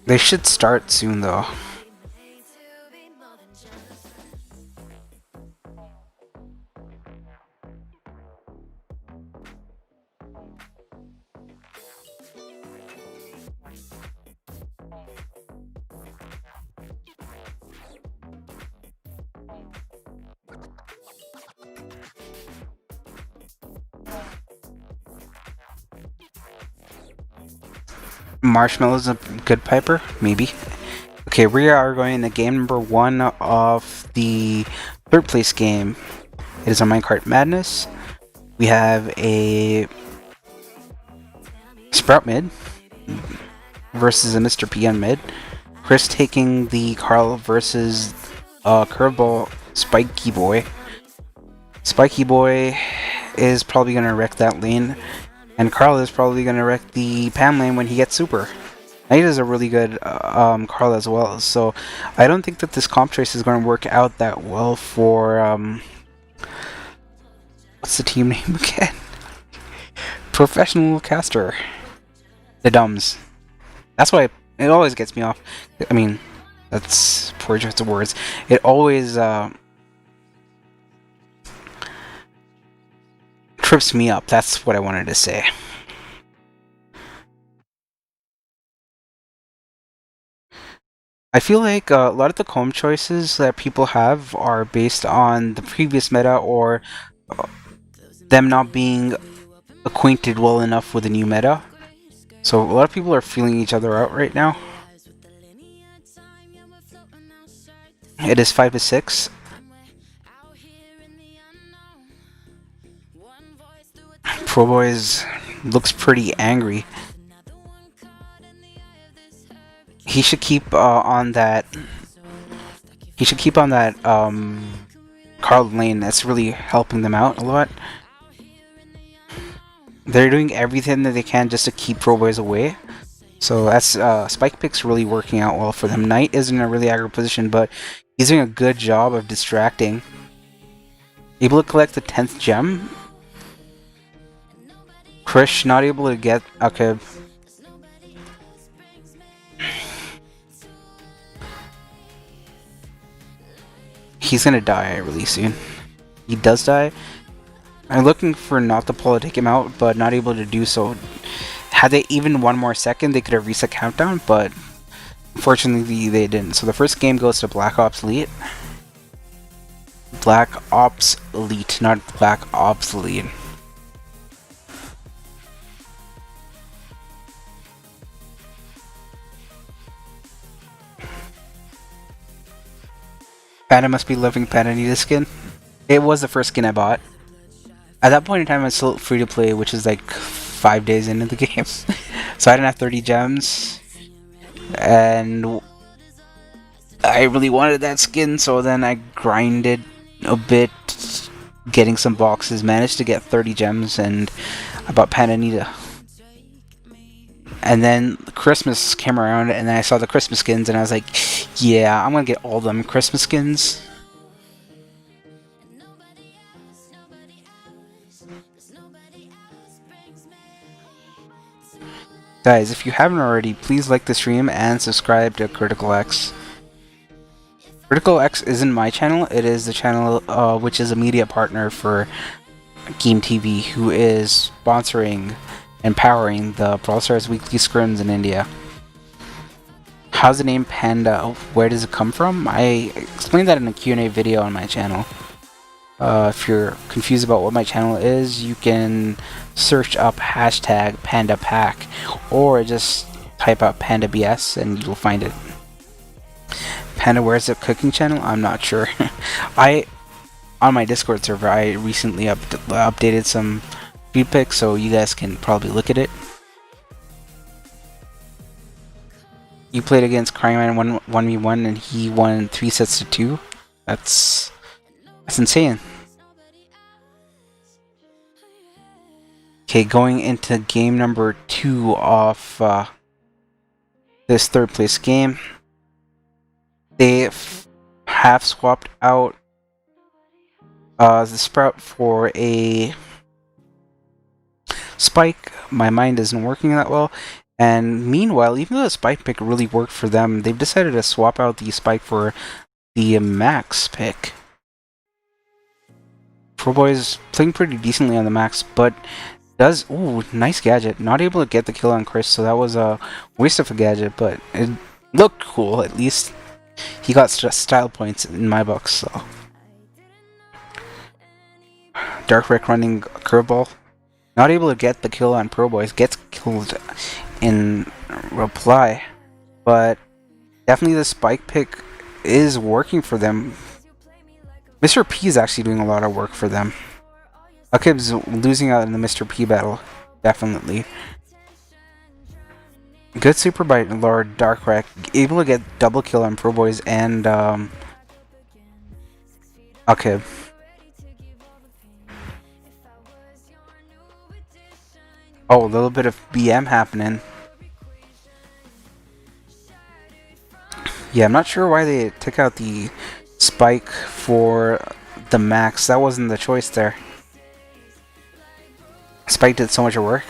They should start soon though. Marshmallow's a good piper? Maybe. Okay, we are going to game number 1 of the third place game. It is on Minecart Madness. We have a Sprout mid versus a Mr. P on mid. Chris taking the Carl versus Curveball Spiky Boy. Spiky Boy is probably going to wreck that lane. And Carl is probably going to wreck the Pam lane when he gets super. Knight is a really good Carl as well. So I don't think that this comp trace is going to work out that well for... what's the team name again? Professional Caster. The Dumbs. That's why it always gets me off. I mean, that's poor choice of words. It always trips me up. That's what I wanted to say. I feel like a lot of the comb choices that people have are based on the previous meta or them not being acquainted well enough with the new meta. So a lot of people are feeling each other out right now. It is 5 to 6. Pro Boys looks pretty angry. He should keep on that. He should keep on that Carl lane. That's really helping them out a lot. They're doing everything that they can just to keep Pro Boys away. So that's Spike Pick's really working out well for them. Knight is in a really aggro position, but he's doing a good job of distracting. Able to collect the 10th gem. Krish not able to get... Okay. He's gonna die really soon. He does die. I'm looking for not the pull to take him out, but not able to do so. Had they even one more second, they could have reset countdown, but unfortunately they didn't. So the first game goes to Black Ops Elite. Black Ops Elite, not Black Ops Elite. Panda must be loving Panda Nita skin. It was the first skin I bought. At that point in time, I was still free to play, which is like 5 days into the game. So I didn't have 30 gems. And I really wanted that skin, so then I grinded a bit, getting some boxes, managed to get 30 gems, and I bought Panda Nita. And then Christmas came around, and then I saw the Christmas skins, and I was like, yeah, I'm gonna get all them Christmas skins. Guys, if you haven't already, please like the stream and subscribe to CriticalX. CriticalX isn't my channel, it is the channel which is a media partner for Game TV, who is sponsoring and powering the Brawl Stars weekly scrims in India. How's the name Panda? Where does it come from? I explained that in a Q&A video on my channel. If you're confused about what my channel is, you can search up hashtag PandaPack or just type out PandaBS and you'll find it. Panda, where's the cooking channel? I'm not sure. On my Discord server, I recently updated some feed pics, so you guys can probably look at it. You played against Cryman 1v1 and he won 3 sets to 2. That's insane. Okay, going into game number 2 of this third place game. They have swapped out the Sprout for a Spike. My mind isn't working that well. And meanwhile, even though the Spike pick really worked for them, they've decided to swap out the Spike for the Max pick. Pro Boys playing pretty decently on the Max, but does... Ooh, nice gadget. Not able to get the kill on Chris, so that was a waste of a gadget, but it looked cool at least. He got style points in my books, so... Dark Rick running a curveball. Not able to get the kill on Pro Boys. Gets killed in reply. But definitely the Spike pick is working for them. Mr. P is actually doing a lot of work for them. Akib's losing out in the Mr. P battle. Definitely. Good super by Lord Darkrak. Able to get double kill on Pro Boys and Akib. Oh, a little bit of BM happening. Yeah, I'm not sure why they took out the Spike for the Max. That wasn't the choice there. Spike did so much work.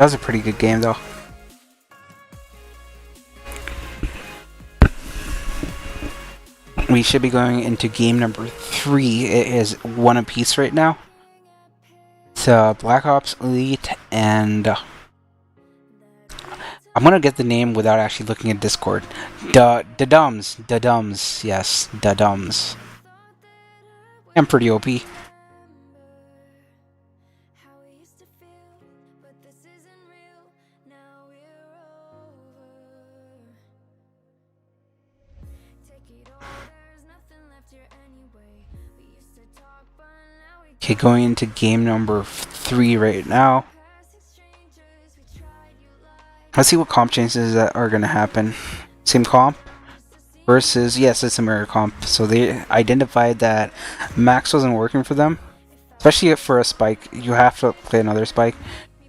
That was a pretty good game though. We should be going into game number 3. It is one apiece right now. It's Black Ops Elite, and I'm gonna get the name without actually looking at Discord. Dums, yes, Dums. I'm pretty OP. Okay, going into game number 3 right now. Let's see what comp changes that are gonna happen. Same comp versus, yes, it's a mirror comp. So they identified that Max wasn't working for them, especially for a spike. You have to play another spike.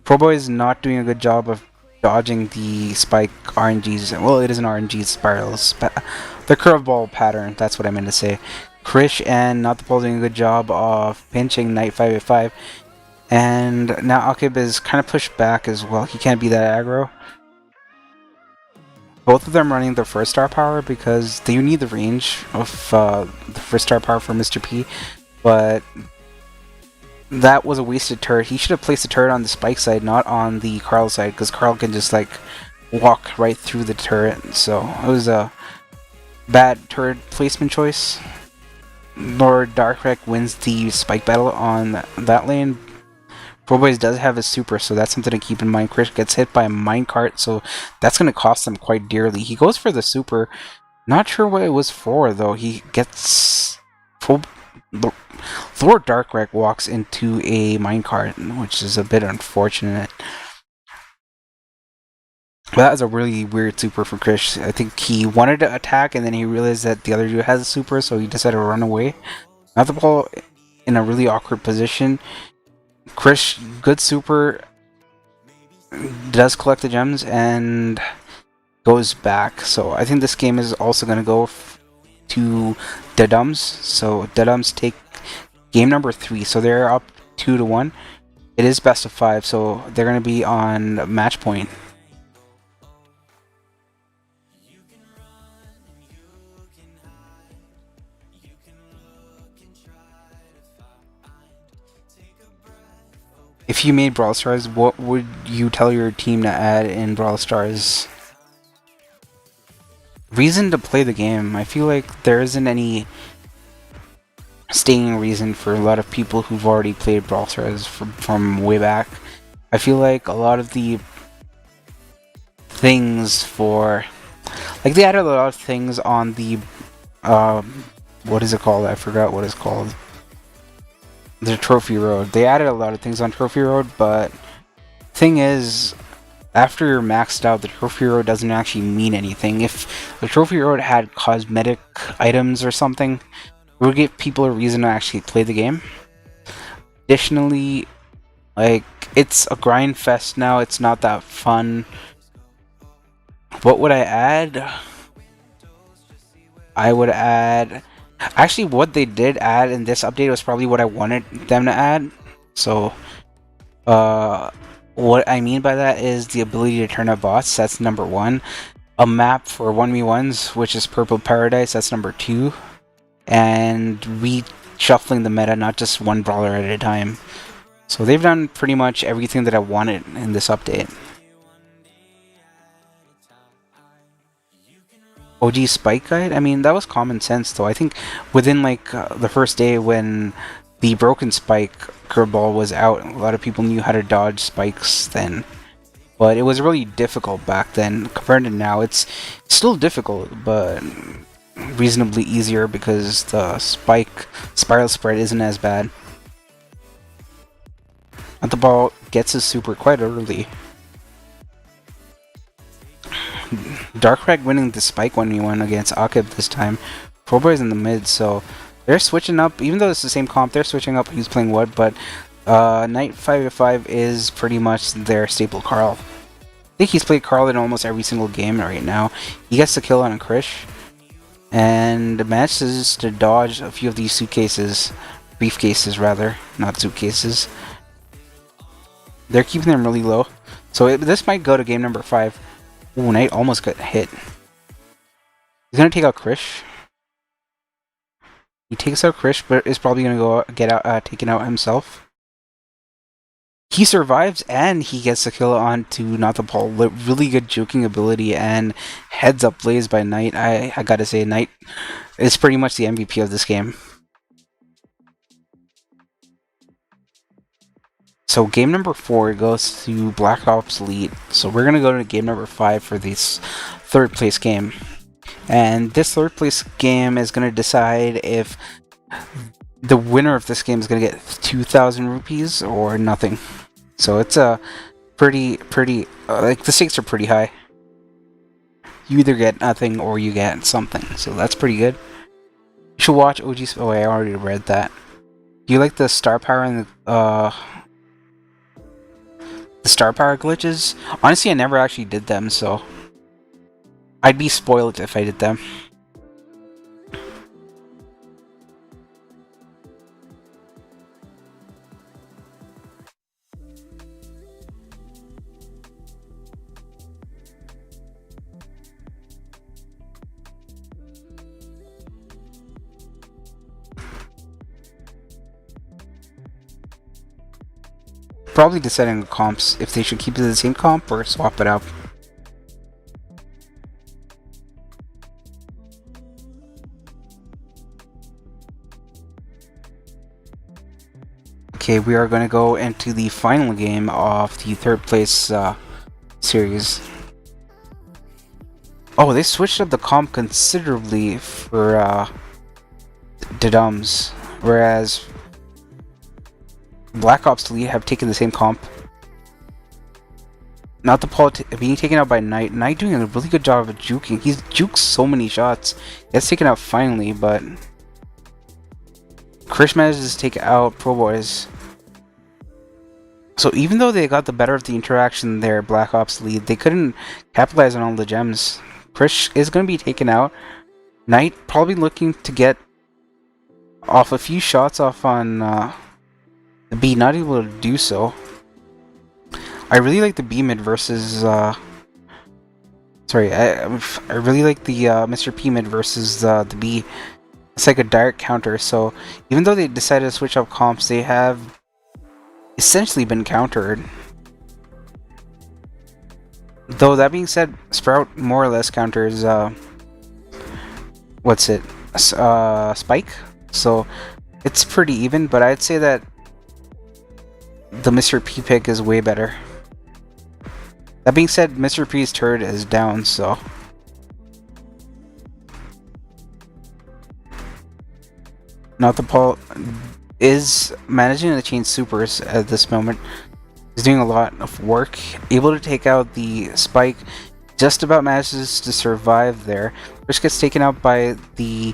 ProBoy is not doing a good job of dodging the spike RNGs. Well, it is an RNG spirals. The curveball pattern, that's what I meant to say. Krish and Not the Ball doing a good job of pinching Knight 585. And now Akib is kind of pushed back as well. He can't be that aggro. Both of them running the first star power because they need the range of the first star power for Mr. P. But that was a wasted turret. He should have placed the turret on the spike side, not on the Carl side, because Carl can just like walk right through the turret. So it was a bad turret placement choice. Lord Darkrek wins the spike battle on that lane. ProBoys does have a super, so that's something to keep in mind. Krish gets hit by a minecart, so that's going to cost him quite dearly. He goes for the super. Not sure what it was for, though. He gets full. Lord Darkrek walks into a minecart, which is a bit unfortunate. But that was a really weird super for Krish. I think he wanted to attack, and then he realized that the other dude has a super, so he decided to run away. Not the ball in a really awkward position. Krish, good super, does collect the gems and goes back. So I think this game is also going to go to Dudums. So Dudums take game number 3. So they're up 2-1. It is best of 5, so they're going to be on match point. If you made Brawl Stars, what would you tell your team to add in Brawl Stars? Reason to play the game. I feel like there isn't any staying reason for a lot of people who've already played Brawl Stars from way back. I feel like a lot of the things for... Like, they added a lot of things on the... what is it called? I forgot what it's called. The Trophy Road. They added a lot of things on Trophy Road, but thing is, after you're maxed out, the Trophy Road doesn't actually mean anything. If the Trophy Road had cosmetic items or something, it would give people a reason to actually play the game. Additionally, like, it's a grind fest now, it's not that fun. What would I add? I would add... Actually, what they did add in this update was probably what I wanted them to add. So, what I mean by that is the ability to turn up bots. That's number 1. A map for 1v1s, which is Purple Paradise. That's number 2. And reshuffling the meta, not just one brawler at a time. So they've done pretty much everything that I wanted in this update. OG Spike Guide? I mean, that was common sense, though. I think within, like, the first day when the Broken Spike curveball was out, a lot of people knew how to dodge spikes then. But it was really difficult back then. Compared to now, it's still difficult, but reasonably easier because the spike spiral spread isn't as bad. And the ball gets his super quite early. Darkrek winning the spike 1v1 against Akib this time. ProBoy's in the mid, so they're switching up. Even though it's the same comp, they're switching up who's playing what, but Knight 5v5 is pretty much their staple Carl. I think he's played Carl in almost every single game right now. He gets the kill on a Krish, and manages to dodge a few of these suitcases. Briefcases, rather, not suitcases. They're keeping them really low. So this might go to game number 5. Ooh, Knight almost got hit. He's gonna take out Krish. He takes out Krish, but is probably gonna go get out, taken out himself. He survives and he gets the kill onto Not the Paul. Really good juking ability and heads up plays by Knight. I gotta say, Knight is pretty much the MVP of this game. So game number 4 goes to Black Ops Elite. So we're gonna go to game number 5 for this third place game. And this third place game is gonna decide if the winner of this game is gonna get 2,000 rupees or nothing. So it's a pretty like the stakes are pretty high. You either get nothing or you get something. So that's pretty good. You should watch OG's. Oh, I already read that. Do you like the star power and the star power glitches? Honestly, I never actually did them, so I'd be spoiled if I did them. Probably deciding the comps, if they should keep it the same comp or swap it out. Okay, we are going to go into the final game of the third place series. Oh, they switched up the comp considerably for Dudums, whereas Black Ops Elite have taken the same comp. Not the Paul being taken out by Knight. Knight doing a really good job of juking. He's juked so many shots. He gets taken out finally, but Krish manages to take out Pro Boys. So even though they got the better of the interaction there, Black Ops Elite, they couldn't capitalize on all the gems. Krish is going to be taken out. Knight probably looking to get off a few shots off on the B, not able to do so. I really like the B mid versus sorry, I really like the Mr. P mid versus the B. It's like a direct counter, so even though they decided to switch up comps, they have essentially been countered. Though that being said, Sprout more or less counters what's it? Spike. So it's pretty even, but I'd say that the Mr. P pick is way better. That being said, Mr. P's turret is down, so Not the Paul is managing to change supers at this moment. He's doing a lot of work, able to take out the Spike, just about manages to survive there. Which gets taken out by the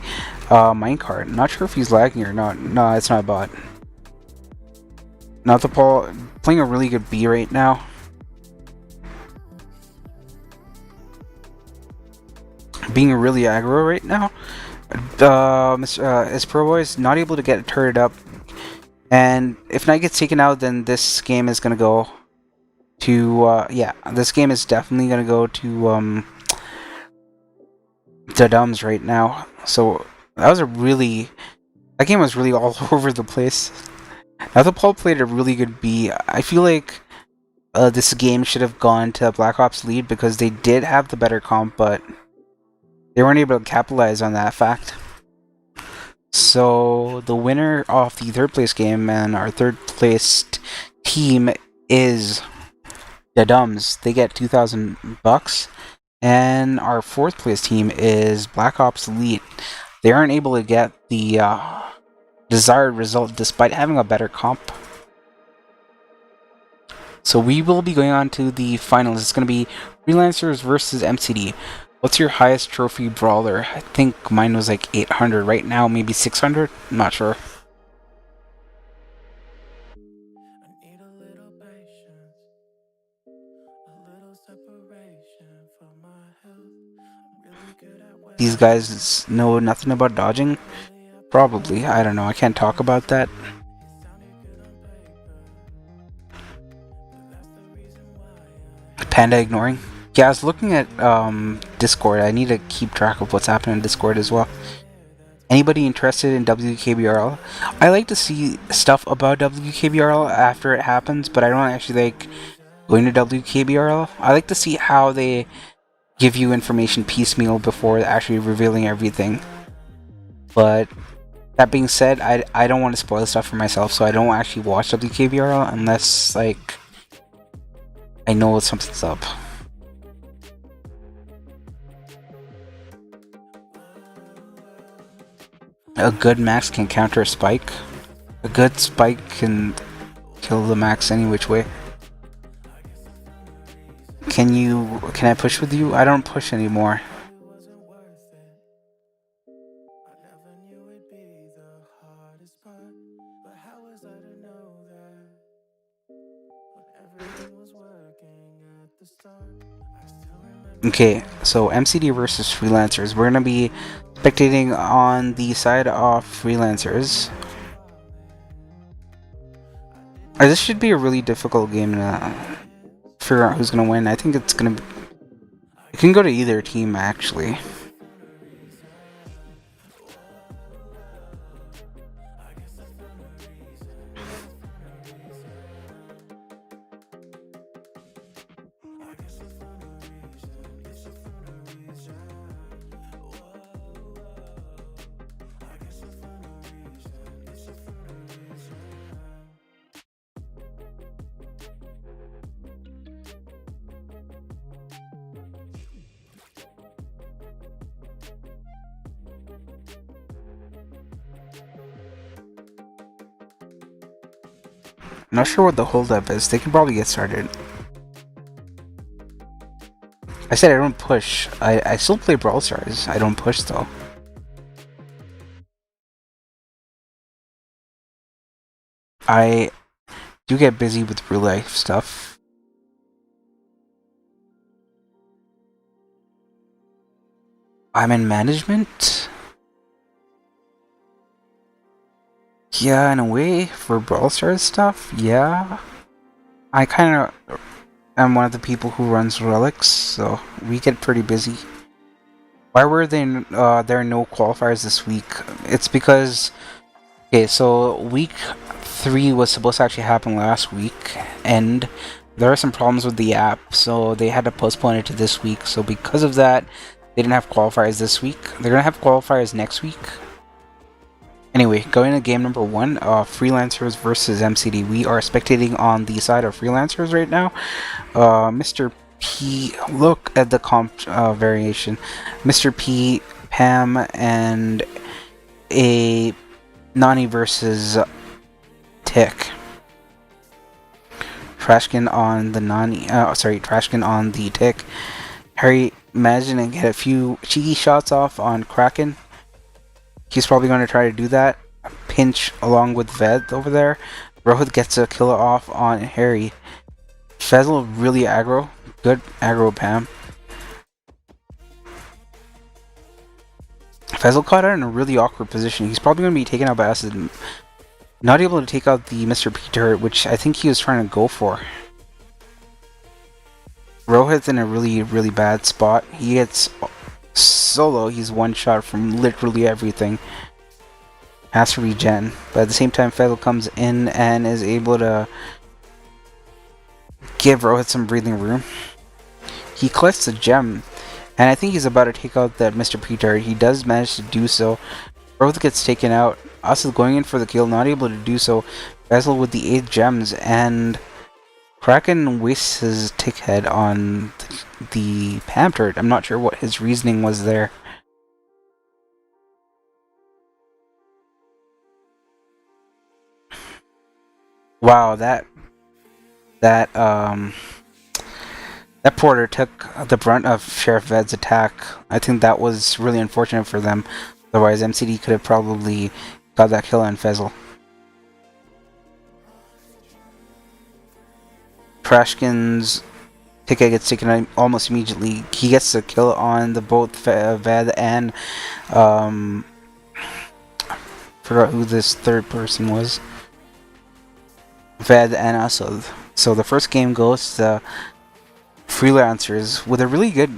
minecart. Not sure if he's lagging or not. No, it's not a bot. Not the Paul playing a really good B right now. Being really aggro right now. His Pro Boy is not able to get turret up. And if Knight gets taken out, then this game is going to go to, yeah, this game is definitely going to go to, the Dums right now. So, that game was really all over the place. Now the Paul played a really good B. I feel like this game should have gone to Black Ops Elite because they did have the better comp, but they weren't able to capitalize on that fact. So the winner of the third place game and our third placed team is the Dums. They get 2,000 bucks, and our fourth place team is Black Ops Elite. They aren't able to get the desired result despite having a better comp. So we will be going on to the finals. It's going to be Freelancers versus MCD. What's your highest trophy brawler? I think mine was like 800 right now, maybe 600? I'm not sure. These guys know nothing about dodging? Probably. I don't know. I can't talk about that. Panda ignoring. Yeah, I was looking at Discord. I need to keep track of what's happening in Discord as well. Anybody interested in WKBRL? I like to see stuff about WKBRL after it happens, but I don't actually like going to WKBRL. I like to see how they give you information piecemeal before actually revealing everything. But that being said, I don't want to spoil stuff for myself, so I don't actually watch WKBRL unless like I know something's up. A good max can counter a spike. A good spike can kill the max any which way. Can I push with you? I don't push anymore. Okay, so MCD versus freelancers. We're gonna be spectating on the side of freelancers. This should be a really difficult game to figure out who's gonna win. I think it's gonna be... It can go to either team, actually. I'm not sure what the holdup is. They can probably get started. I said I don't push. I still play Brawl Stars. I don't push though. I do get busy with real life stuff. I'm in management. Yeah, in a way, for Brawl Stars stuff, yeah. I kind of am one of the people who runs relics, so we get pretty busy. Why were there no qualifiers this week? It's because, okay, so week 3 was supposed to actually happen last week, and there are some problems with the app, so they had to postpone it to this week. So because of that, they didn't have qualifiers this week. They're gonna have qualifiers next week. Anyway, going to game number 1, freelancers versus MCD. We are spectating on the side of freelancers right now. Mr. P, look at the comp variation. Mr. P, Pam, and a Nani versus Tick. Trashkin on the Nani, Trashkin on the Tick. Harry managing to get a few cheeky shots off on Kraken. He's probably going to try to do that. Pinch along with Ved over there. Rohit gets a kill off on Harry. Fezzle really aggro. Good aggro Pam. Fezzle caught out in a really awkward position. He's probably going to be taken out by Acid. Not able to take out the Mr. P turret, which I think he was trying to go for. Rohit's in a really, really bad spot. He gets solo. He's one shot from literally everything. Has to regen. But at the same time, Fezzle comes in and is able to give Rohit some breathing room. He collects the gem. And I think he's about to take out that Mr. P turret. He does manage to do so. Rohit gets taken out. Us is going in for the kill, not able to do so. Fezzle with the 8 gems, and Kraken wastes his tick head on the Pam turret. I'm not sure what his reasoning was there. Wow, that Porter took the brunt of Sheriff Ved's attack. I think that was really unfortunate for them. Otherwise, MCD could have probably got that kill on Fezzle. Trashkin's ticket gets taken out almost immediately. He gets the kill on the both Ved and forgot who this third person was. Ved and Asad. So the first game goes to freelancers with a really good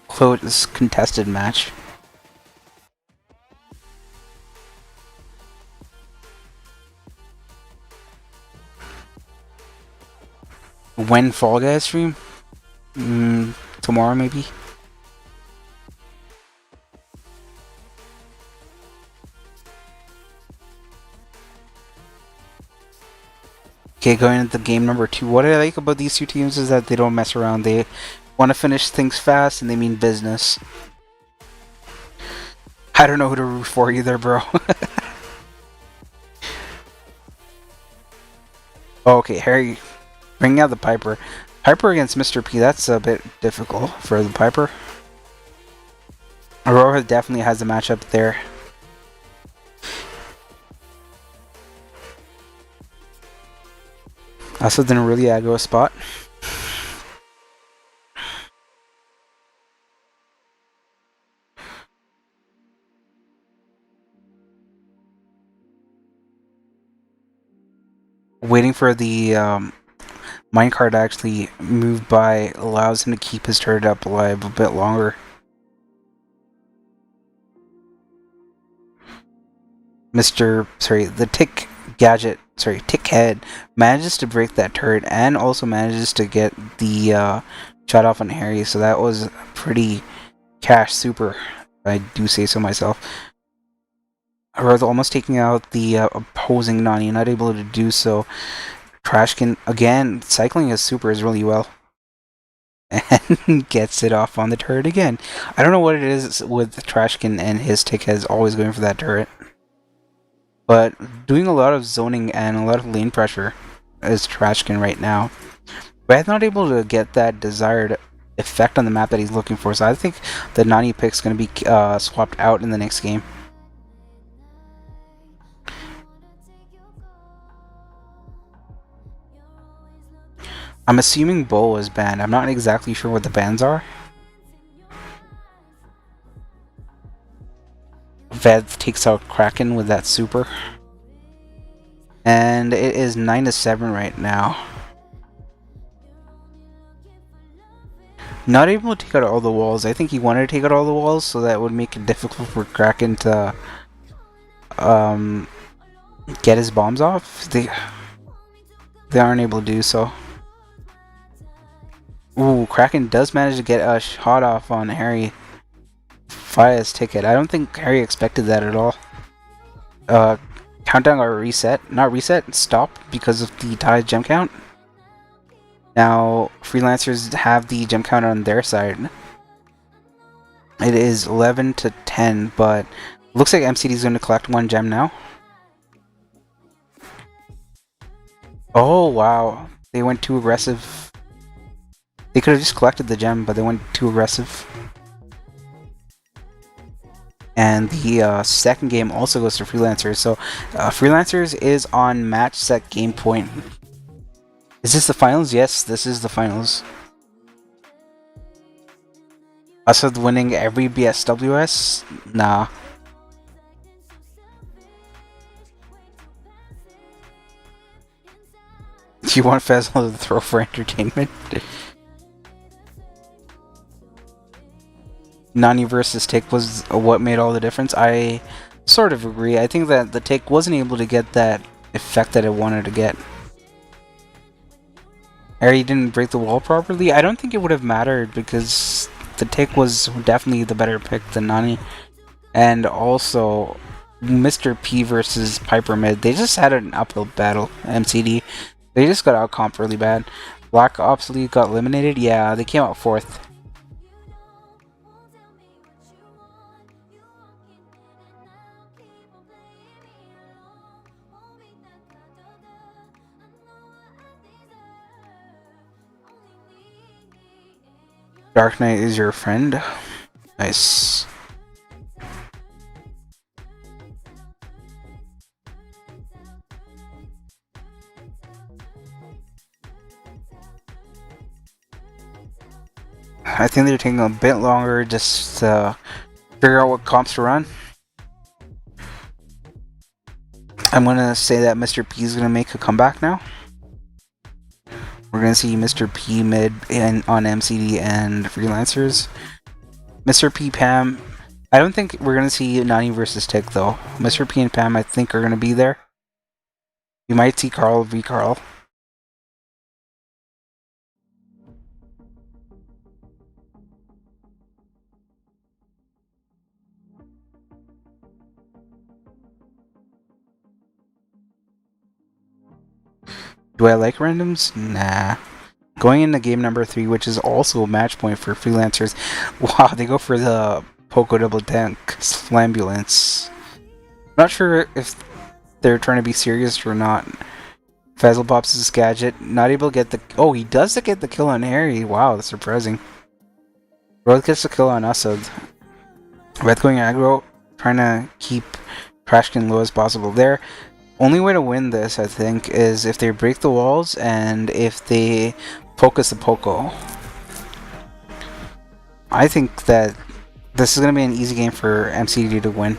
close contested match. When Fall Guys stream? Tomorrow maybe? Okay, going into game number 2. What I like about these two teams is that they don't mess around. They want to finish things fast and they mean business. I don't know who to root for either, bro. Okay, Harry, bringing out the Piper. Piper against Mr. P, that's a bit difficult for the Piper. Aurora definitely has a matchup there. Also didn't really aggro spot. Waiting for the minecart to actually move by allows him to keep his turret up alive a bit longer. The Tick Head manages to break that turret and also manages to get the shot off on Harry, so that was pretty cash super, if I do say so myself. Aurora's almost taking out the opposing Nani, not able to do so. Trashkin, again, cycling his supers really well. And gets it off on the turret again. I don't know what it is with Trashkin and his Tick Heads always going for that turret. But doing a lot of zoning and a lot of lane pressure is Trashkin right now. But I'm not able to get that desired effect on the map that he's looking for, so I think the Nani pick's going to be swapped out in the next game. I'm assuming Bull was banned. I'm not exactly sure what the bans are. Ved takes out Kraken with that super. And it is 9-7 right now. Not able to take out all the walls. I think he wanted to take out all the walls, so that would make it difficult for Kraken to get his bombs off. They aren't able to do so. Ooh, Kraken does manage to get a shot off on Harry via his ticket. I don't think Harry expected that at all. Countdown got reset. Not reset, stopped because of the tied gem count. Now, freelancers have the gem count on their side. It is 11-10, but looks like MCD is going to collect 1 gem now. Oh, wow. They went too aggressive. They could have just collected the gem, but they went too aggressive. And the second game also goes to Freelancers. So, Freelancers is on match set game point. Is this the finals? Yes, this is the finals. Assad winning every BSWS? Nah. Do you want Faisal to throw for entertainment? Nani versus Tick was what made all the difference. I sort of agree. I think that the Tick wasn't able to get that effect that it wanted to get. Harry didn't break the wall properly. I don't think it would have mattered because the Tick was definitely the better pick than Nani. And also, Mr. P versus Piper mid, they just had an uphill battle, MCD. They just got out-comped really bad. Black Ops League got eliminated. Yeah, they came out 4th. Dark Knight is your friend. Nice. I think they're taking a bit longer just to figure out what comps to run. I'm gonna say that Mr. P is gonna make a comeback now. We're We're gonna see Mr. P mid and on MCD and freelancers. Mr. P Pam. I don't think we're gonna see Nani versus Tick though. Mr. P and Pam I think are gonna be there. You might see Carl v Carl. Do I like randoms? Nah. Going into game number 3, which is also a match point for freelancers. Wow, they go for the Poco Double Tank Flambulance. Not sure if they're trying to be serious or not. Fazzle pops his gadget, not able to get the... Oh, he does get the kill on Harry. Wow, that's surprising. Roth gets the kill on Asad. Red going aggro, trying to keep Crashkin low as possible there. Only way to win this, I think, is if they break the walls and if they focus the Poco. I think that this is going to be an easy game for MCD to win.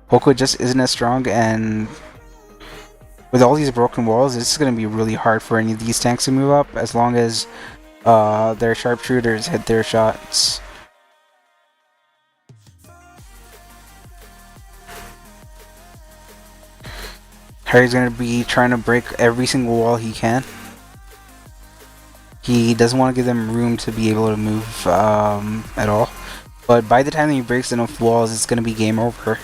Poco just isn't as strong, and with all these broken walls, this is going to be really hard for any of these tanks to move up as long as their sharpshooters hit their shots. Harry's going to be trying to break every single wall he can. He doesn't want to give them room to be able to move at all. But by the time that he breaks enough walls, it's going to be game over.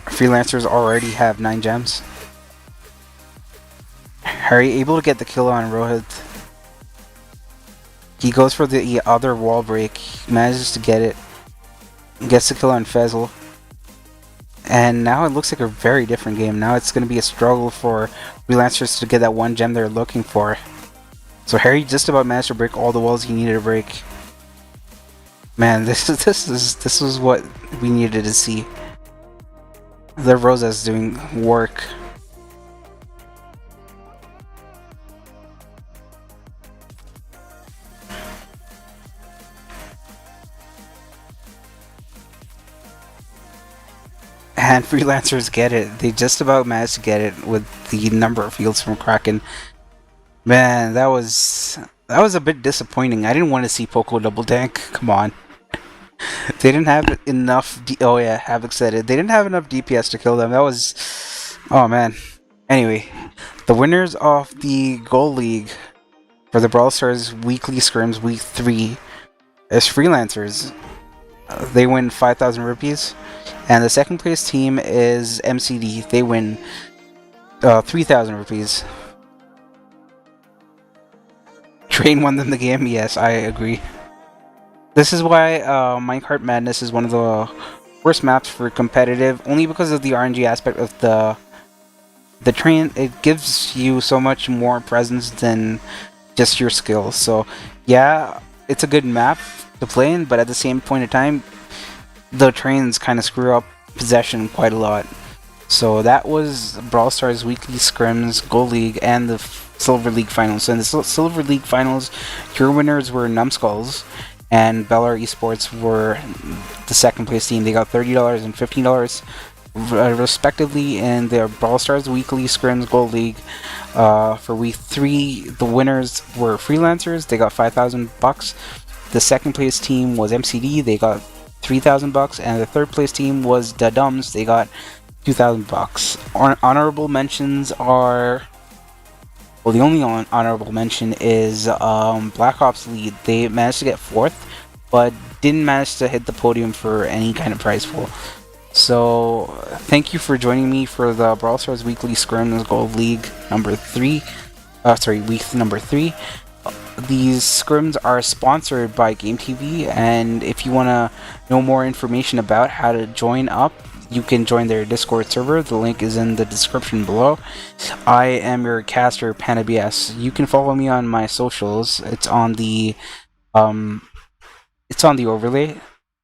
Freelancers already have 9 gems. Harry able to get the kill on Rohit. He goes for the other wall break. He manages to get it. Gets the kill on Fezzle. And now it looks like a very different game. Now it's going to be a struggle for freelancers to get that 1 gem they're looking for. So Harry just about managed to break all the walls he needed to break. Man, this is what we needed to see. The Rosa's doing work. And freelancers get it. They just about managed to get it with the number of fields from Kraken. Man, that was a bit disappointing. I didn't want to see Poco double tank. Come on. They didn't have enough... oh yeah, Havoc said it. They didn't have enough DPS to kill them. That was... oh man. Anyway, the winners of the Gold League for the Brawl Stars Weekly Scrims Week 3 is Freelancers. They win 5,000 rupees. And the second place team is MCD. They win 3,000 rupees. Train won them the game? Yes, I agree. This is why Minecart Madness is one of the worst maps for competitive, only because of the RNG aspect of the train. It gives you so much more presence than just your skills. So yeah, it's a good map to play in, but at the same point in time, the trains kind of screw up possession quite a lot. So that was Brawl Stars Weekly Scrims, Gold League, and the Silver League Finals. So in the Silver League Finals, your winners were Numbskulls, and Bellar Esports were the second place team. They got $30 and $15 respectively in their Brawl Stars Weekly Scrims Gold League. For week 3, the winners were Freelancers. They got $5,000. The second place team was MCD. They got $3,000, and the third place team was the Dums. They got $2,000. Honorable mentions are... well, the only honorable mention is Black Ops Lead. They managed to get 4th, but didn't manage to hit the podium for any kind of prize pool. So, thank you for joining me for the Brawl Stars Weekly Scrims Gold League number 3. Week number 3. These scrims are sponsored by Game TV, and if you want to know more information about how to join up, you can join their Discord server. The link is in the description below. I am your caster, PandaBS. You can follow me on my socials. It's on the overlay,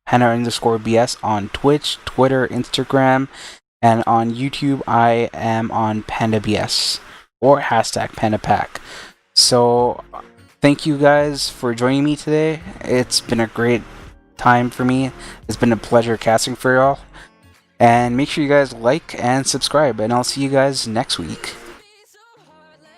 Panda_BS on Twitch, Twitter, Instagram, and on YouTube I am on PandaBS or #PandaPack. So thank you guys for joining me today. It's been a great time for me. It's been a pleasure casting for y'all. And make sure you guys like and subscribe, and I'll see you guys next week.